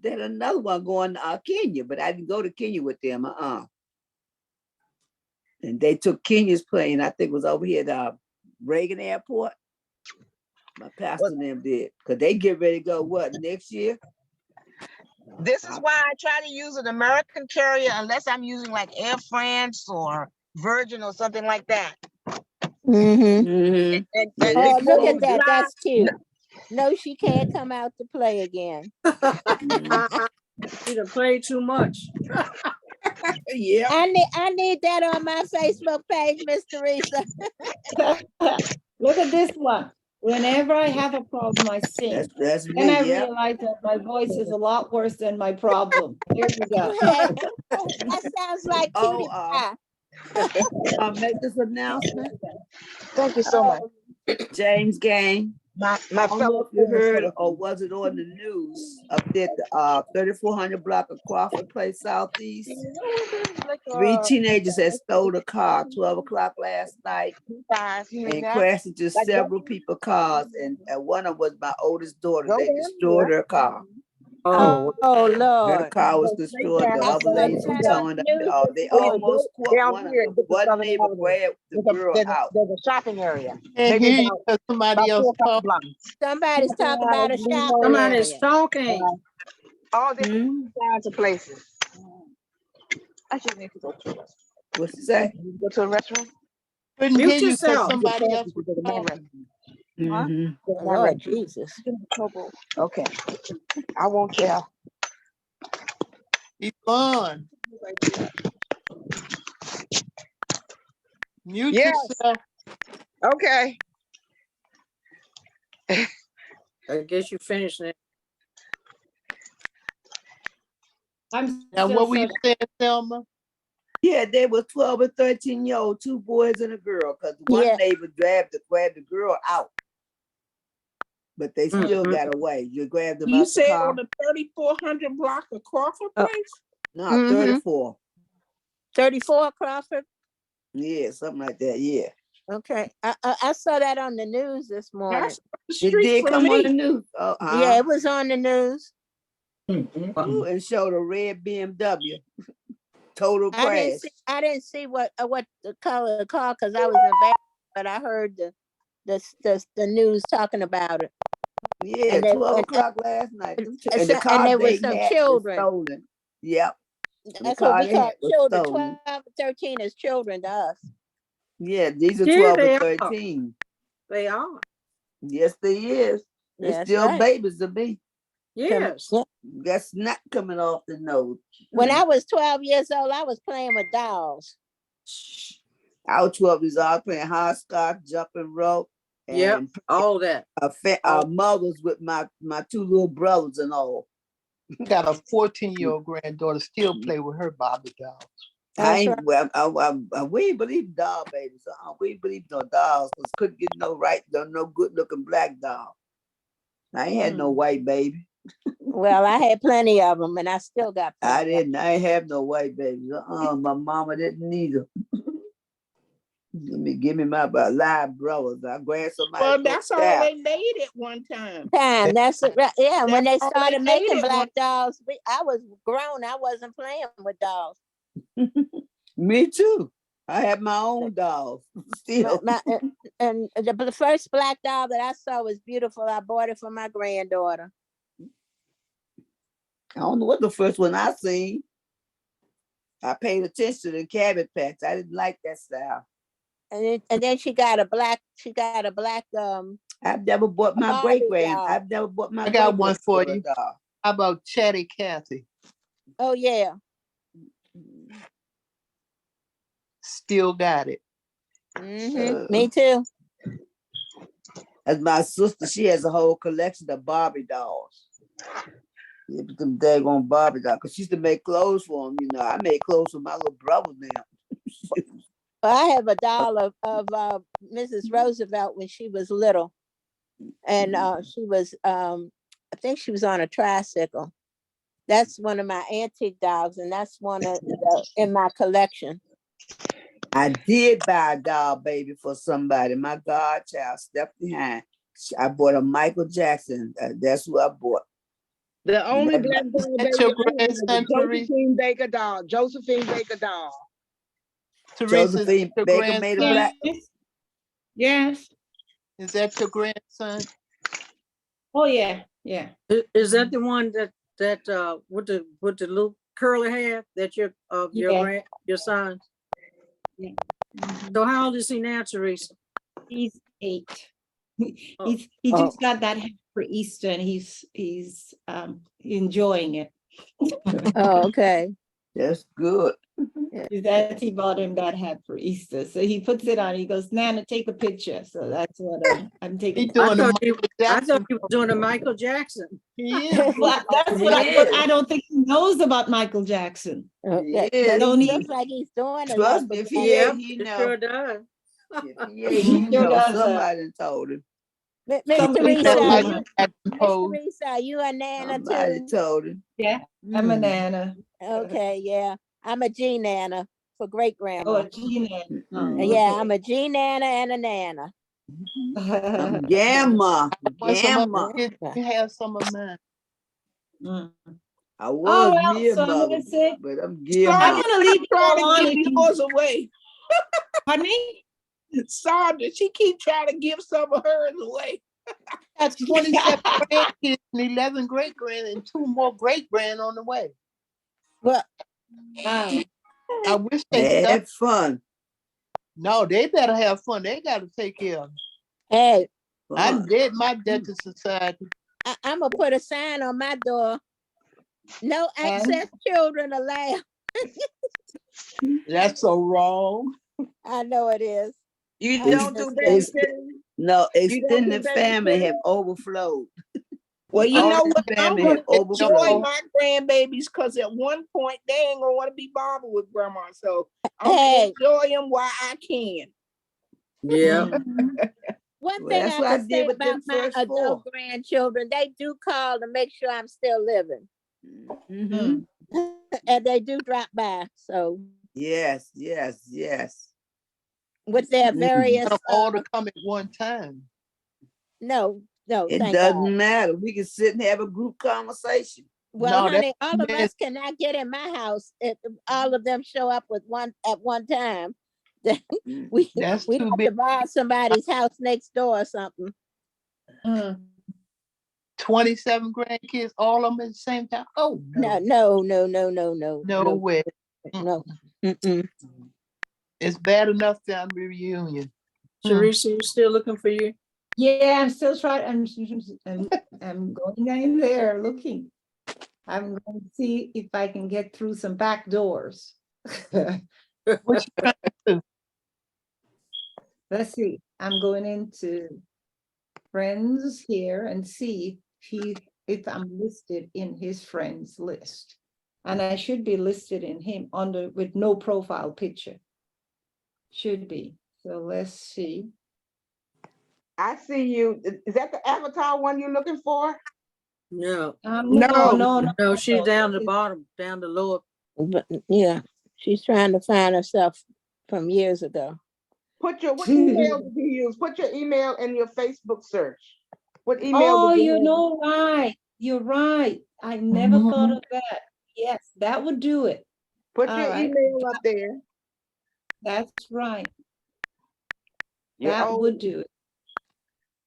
another one going to Kenya, but I didn't go to Kenya with them. And they took Kenya's plane. I think it was over here at Reagan Airport. My pastor and them did, because they get ready to go what next year? This is why I try to use an American carrier unless I'm using like Air France or Virgin or something like that. Mm-hmm. And Oh, before look you at that. fly, That's cute. No, she can't come out to play again. She done played too much. Yeah. I need that on my Facebook page, Miss Teresa. Look at this one. Whenever I have a problem, I sing. That's Then I me. Yeah. realize that my voice is a lot worse than my problem. There you go. That sounds like Oh, cutie pie. make this announcement. thank you so much. James Gang. My I don't know fellow if you heard citizens. or was it on the news up there at the 3400 block of Crawford Place Southeast. 3 teenagers had stole a car 12 o'clock last night and crashed into several people's cars, and one of them was my oldest daughter. They destroyed her car. Oh, Her Lord. car was destroyed. The I other saw ladies were that on towing the up. news They this morning. almost caught one of them. One neighbor grabbed the girl out. There's a shopping area. And Maybe here you about- go, somebody about else 4 or 5 talk. blocks. Somebody's talking about a shopping Somebody's area. talking. All different kinds of places. I just need to go to a restaurant. What's it say? Go to a restaurant. Couldn't Mute hear you because yourself. somebody else was talking. Mhm. Lord Jesus. Okay. I won't tell. He's fun. Mute Yes. yourself. Okay. I guess you finished it. I'm Now, still what were you so saying, Selma? Yeah, they were 12 and 13-year-old, 2 boys and a girl, because one Yeah. neighbor grabbed the girl out. But they still got away. You grabbed them You out the said car. on the 3400 block of Crawford Place? No, Mhm. 34. 34 Crawford. Yeah, something like that. Yeah. Okay. I saw that on the news this morning. That's up the It street did from come on the me. news. Oh, Yeah, it was on the news. Ooh, and showed a red BMW. Total crash. I didn't see what the color of the car because I was in Vegas, but I heard the news talking about it. Yeah, And they- 12 and- o'clock last night. and- And the and car there they was some had children. was stolen. Yep. The That's car what we they call had was children. stolen. 12 and 13 is children to us. Yeah, these are Yeah, 12 they and are. 13. They are. Yes, they is. They're That's still right. babies to me. Yes. Yeah. That's not coming off the nose. When I was 12 years old, I was playing with dolls. I was 12 years old, I was playing hopscotch, jumping rope, Yep. and All that. mothers with my 2 little brothers and all. Got a 14-year-old granddaughter, still play with her Barbie dolls. I ain't, well, we ain't believe doll babies. We ain't believe no dolls because couldn't get no good looking black doll. I ain't had no white baby. Well, I had plenty of them, and I still got plenty. I didn't. I ain't have no white babies. My mama didn't either. Give me my live brothers. I grabbed somebody. Well, that's all they made at one time. That's it. Right. Yeah, when they That's all started they made making it black dolls, I was grown. I wasn't playing with dolls. Me too. I had my own dolls still. And the first black doll that I saw was beautiful. I bought it for my granddaughter. I don't know what the first one I seen. I paid attention to the Cabbage Patch. I didn't like that style. And then she got a black. I've never bought my great grand. I've never bought my. I got one for you. How about Chatty Cathy? Oh yeah. Still got it. Me too. As my sister, she has a whole collection of Barbie dolls. Yeah, but them daggone Barbie dolls, because she used to make clothes for them. You know, I made clothes for my little brother now. I have a doll of Mrs. Roosevelt when she was little, and she was I think she was on a tricycle. That's one of my antique dolls, and that's one of in my collection. I did buy a doll baby for somebody. My godchild, Stephanie Hine. I bought a Michael Jackson. That's what I bought. The only That- black doll That's baby your I have is a grandson, Teresa? Josephine Baker doll. Josephine Baker doll. Teresa, is that Josephine your Baker made a grandson? black. Yes. Yes. Is that your grandson? Oh, yeah, yeah. Is that the one that with the little curly hair that your Yeah. your son? Yeah. So how old is he now, Teresa? He's 8. He Oh. just got that hat for Easter and he's enjoying it. Oh, okay. That's good. His daddy bought him that hat for Easter. So he puts it on. He goes, Nana, take a picture. So that's what I'm taking. I thought you were doing a Michael Jackson. Well, that's what I don't think he knows about Michael Jackson. Okay. Yeah, Don't He he? looks like he's doing a Trust lot, me, but if he ain't, Yep, he it know. sure does. If he ain't, he Sure know. does, Somebody told him. Miss Somebody Teresa, told Like him. Miss Teresa, you a Nana Somebody too? told him. Yeah, I'm a Mm. Nana. Okay, yeah. I'm a G Nana for great Oh, grandma. a Gina. Mm. Yeah, I'm a G Nana and a Nana. I'm Gamma. Want some of Gamma. it? You have some of mine. Mm. I Oh, was well, me a so I'm mother, gonna say, but I'm I'm Gamma. gonna leave you Trying all on to if give you, yours away. honey. Sandra, she keep trying to give some of hers away. Got 27 grandkids and 11 great grand and 2 more great grand on the way. Well, I wish they stopped. Have fun. No, they better have fun. They got to take care of them. hey, I Fun. did my debt to society. I'm gonna put a sign on my door. No access children allowed. That's so wrong. I know it is. You I don't do just babysitting? No, You don't do extended family have babysitting? overflowed. Well, you All know the what? I'm family gonna have enjoy overflowed. my grandbabies because at one point they ain't gonna want to be bothered with grandma. So I'm Hey. gonna enjoy them while I can. Yeah. One Well, thing that's I what I can did say with about them my first adult 4. grandchildren, they do call to make sure I'm still living. Mhm. And they do drop by. So Yes, yes, yes. with their Mhm. various Them all to come at one time. no, It thank doesn't God. matter. We can sit and have a group conversation. Well, No, honey, that's all of us mess. cannot get in my house if all of them show up with one at one time. Mm. we That's we too have big. to borrow somebody's house next door or something. 27 grandkids, all of them at the same time. Oh No, no, no way. no. Mm-mm. It's bad enough down the reunion. Teresa, you still looking for you? Yeah, I'm still trying. I'm going in there looking. I'm going to see if I can get through some back doors. What you trying to do? Let's see. I'm going into friends here and see if I'm listed in his friends list. And I should be listed in him under with no profile picture. Should be. So let's see. I see you. Is that the avatar one you're looking for? No. No, She's down the bottom, down the lower. But yeah, she's trying to find herself from years ago. What email did you use? Put your email in your Facebook search. What email Oh, did you you use? know, right. You're right. I never thought of that. Yes, that would do it. Put All your right. email up there. That's right. Your That old- would do it.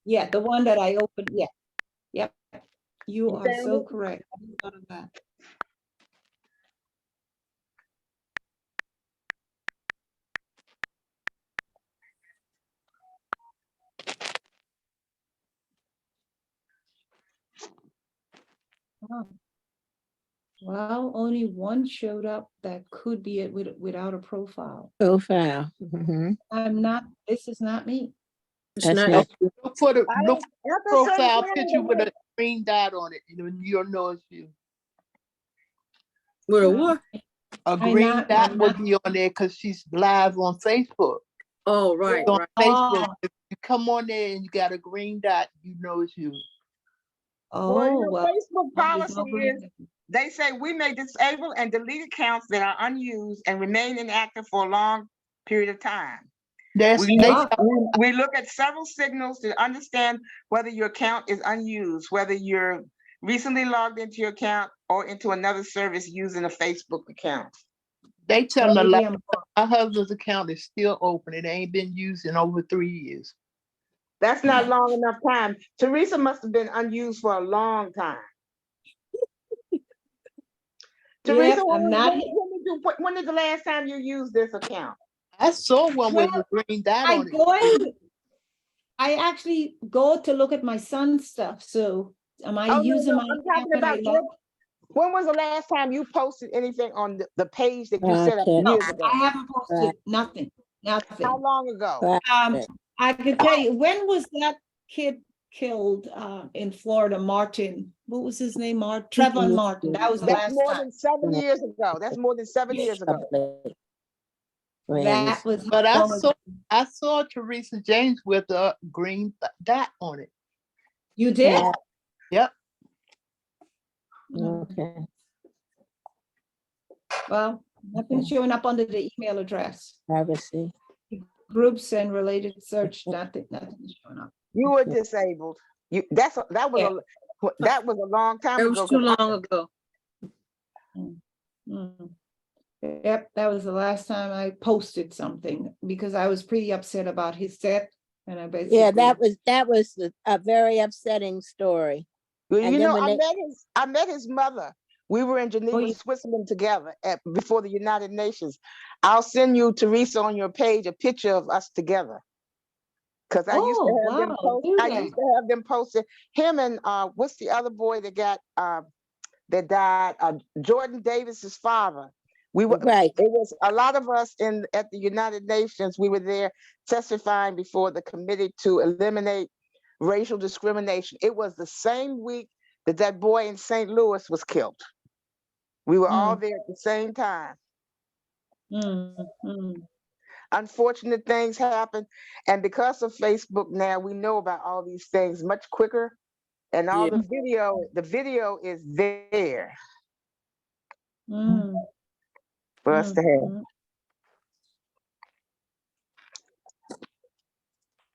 Yeah, the one that I opened. Yeah. Yep. You are found so it? correct. I never thought of that. Oh. Well, only one showed up that could be it without a profile. Profile. Mm-hmm. This is not me. That's not true. Look for the That's the profile same picture thing. with a green dot on it, and you'll know it's you. With a what? A green not- dot I'm will not- be on there because she's live on Facebook. Oh, right, So on right. Facebook, Oh. if you come on there and you got a green dot, you know it's you. Oh, Well, well. Facebook there's no policy green is dot. they say we may disable and delete accounts that are unused and remain inactive for a long period of time. We look at several signals to understand whether your account is unused, whether you're recently logged into your account or into another service using a Facebook account. They tell me Maybe like my husband's account is still open. It ain't been used in over 3 years. That's not long enough time. Teresa must have been unused for a long time. Teresa, when is the last time you used this account? I saw one with a green dot on it. I actually go to look at my son's stuff, so am I using my I'm account talking when I about log? when was the last time you posted anything on the page that you set up No, years ago? I haven't posted nothing. How long ago? I could tell you, when was that kid killed in Florida, Martin? What was his name? Trevor Martin. That was the That's last more time. than 7 years ago. That's more than 7 years ago. That was. But I saw Teresa James with a green dot on it. You did? Yep. Okay. Well, nothing showing up under the email address. Privacy. Groups and related search, nothing showing up. You were disabled. That was a long time ago. It was too long ago. Yep, that was the last time I posted something because I was pretty upset about his death, and I basically. Yeah, that was a very upsetting story. Well, And you then know, when I met his mother. We were in Geneva, Switzerland together before the United Nations. I'll send you, Teresa, on your page a picture of us together. Because I used to have them post. I used to have them posted. Him and what's the other boy that died? Jordan Davis's father. We were right. It was a lot of us at the United Nations. We were there testifying before the committee to eliminate racial discrimination. It was the same week that boy in St. Louis was killed. We were all there at the same time. Unfortunate things happen, and because of Facebook now, we know about all these things much quicker, and all the video is there for us to have.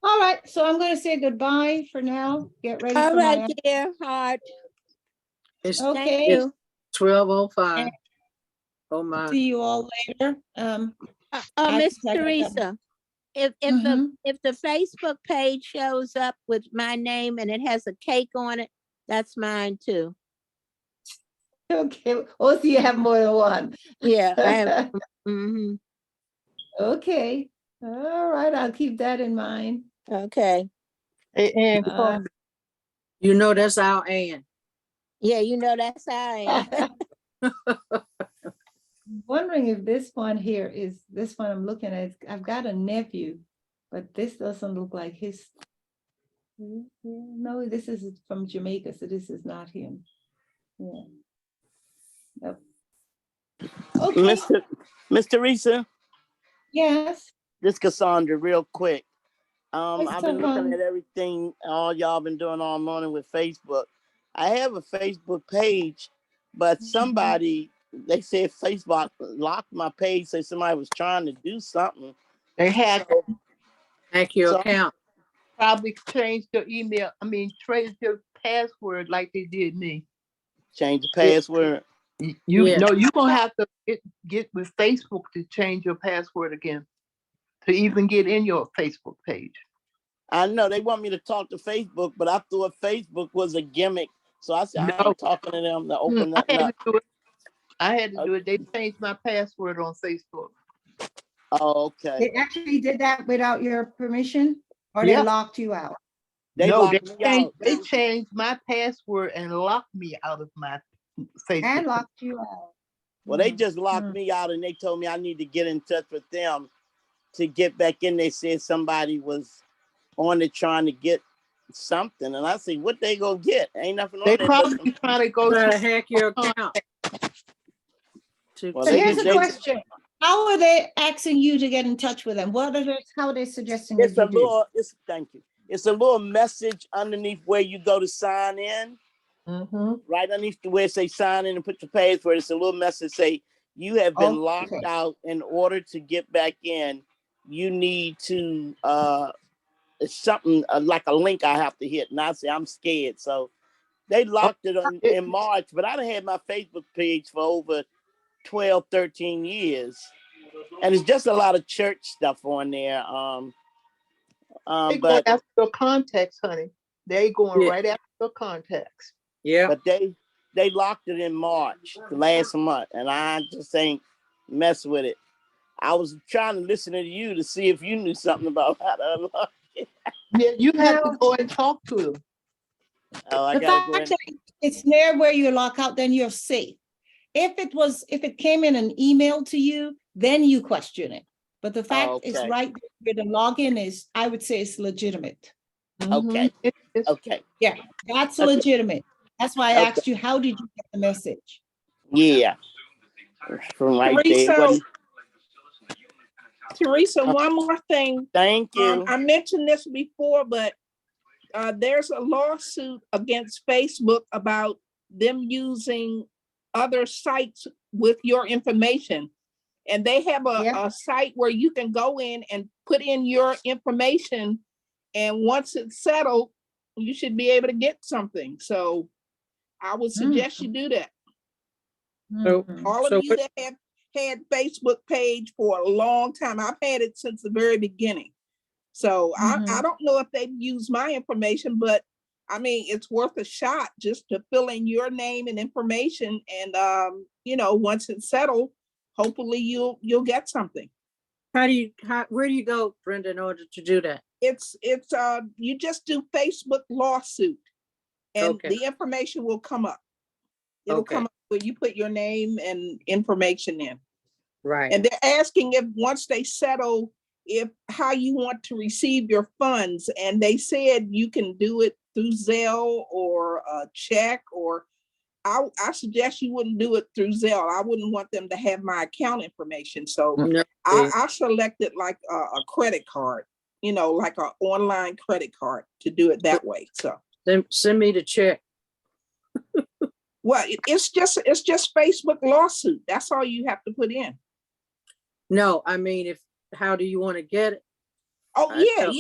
All right, so I'm going to say goodbye for now. Get ready. All for right, my... dear heart. It's okay. 12:05. Oh my. See you all later. Miss Teresa, if the Facebook page shows up with my name and it has a cake on it, that's mine too. Okay. Oh, so you have more than one. Yeah, I have. Okay. All right, I'll keep that in mind. Okay. And you know that's our Ann. Yeah, you know that's our Ann. Wondering if this one here is this one I'm looking at. I've got a nephew, but this doesn't look like his. No, this is from Jamaica, so this is not him. Yeah. Nope. Okay. Miss Teresa. Yes. This Cassandra, real quick. Yes, I've been looking at everything all y'all been doing all morning with Facebook. I have a Facebook page, but somebody, they said Facebook locked my page, said somebody was trying to do something. They hack your account. Probably change your email. Change your password like they did me. Change the password. You're gonna have to get with Facebook to change your password again, to even get in your Facebook page. I know they want me to talk to Facebook, but I thought Facebook was a gimmick. So I said, I ain't talking to them to open nothing up. I had to do it. They changed my password on Facebook. Oh, okay. They actually did that without your permission, or they locked you out? They changed my password and locked me out of my Facebook. And locked you out. Well, they just locked me out, and they told me I need to get in touch with them to get back in. They said somebody was on it trying to get something, and I said, what they gonna get? Ain't nothing on there. They probably trying to go to hack your account. Well, so here's a question. How are they asking you to get in touch with them? How are they suggesting it's a little, thank you. It's a little message underneath where you go to sign in. Right underneath where it say sign in and put your password. It's a little message say you have been locked out. In order to get back in, you need to, it's something like a link I have to hit. And I say, I'm scared. So they locked it in March, but I done had my Facebook page for over 12, 13 years. And it's just a lot of church stuff on there. They going But after your contacts, honey. They going right after your contacts. Yeah. but they locked it in March, the last month, and I just ain't mess with it. I was trying to listen to you to see if you knew something about how to unlock it. Yeah, you have to go and talk to them. Oh, I The gotta go fact in. that it's near where you lock out, then you're safe. If it came in an email to you, then you question it. But the fact it's Okay. right there where the login is, I would say it's legitimate. Okay. Okay. Yeah, that's Okay. legitimate. That's why I Okay. asked you, how did you get the message? Yeah. From right there. It Teresa, wasn't- Teresa, one more thing. Thank you. I mentioned this before, but there's a lawsuit against Facebook about them using other sites with your information. And they have a site where you can go in and put in your information. And once it's settled, you should be able to get something. So I would suggest you do that. So, All of you that have had Facebook page for a long time, I've had it since the very beginning. So I don't know if they've used my information, but I mean, it's worth a shot just to fill in your name and information. And, once it's settled, hopefully you'll get something. where do you go, Brenda, in order to do that? It's you just do Facebook lawsuit and Okay. the information will come up. It'll Okay. come up where you put your name and information in. Right. And they're asking if once they settle, if how you want to receive your funds. And they said you can do it through Zelle or a check, or I suggest you wouldn't do it through Zelle. I wouldn't want them to have my account information. So No. I selected like a credit card, like an online credit card to do it that way. So Then send me the check. well, it's just Facebook lawsuit. That's all you have to put in. No, I mean, how do you want to get it? Oh, I yeah, tell-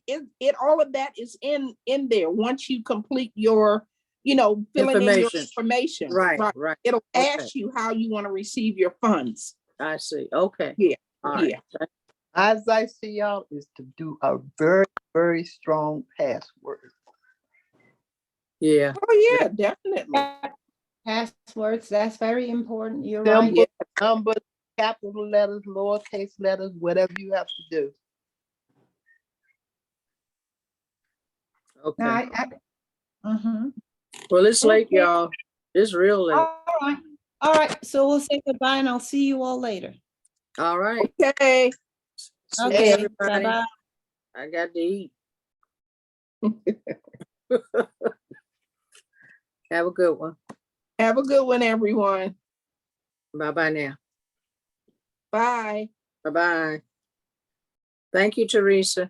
yeah. It all of that is in there. Once you complete your, filling in your information. Right. It'll Okay. ask you how you want to receive your funds. I see. Okay. Yeah. All right. Yeah. My advice to y'all is to do a very, very strong password. Yeah. Oh, yeah, definitely. Passwords, that's very important. You're Symbol, right. numbers, capital letters, lowercase letters, whatever you have to do. Okay. Now, Well, it's late, Okay. y'all. It's real late. All right. So we'll say goodbye and I'll see you all later. All right. Okay. See you, Okay, everybody. bye-bye. I got to eat. Have a good one. Have a good one, everyone. Bye-bye now. Bye. Bye-bye. Thank you, Teresa.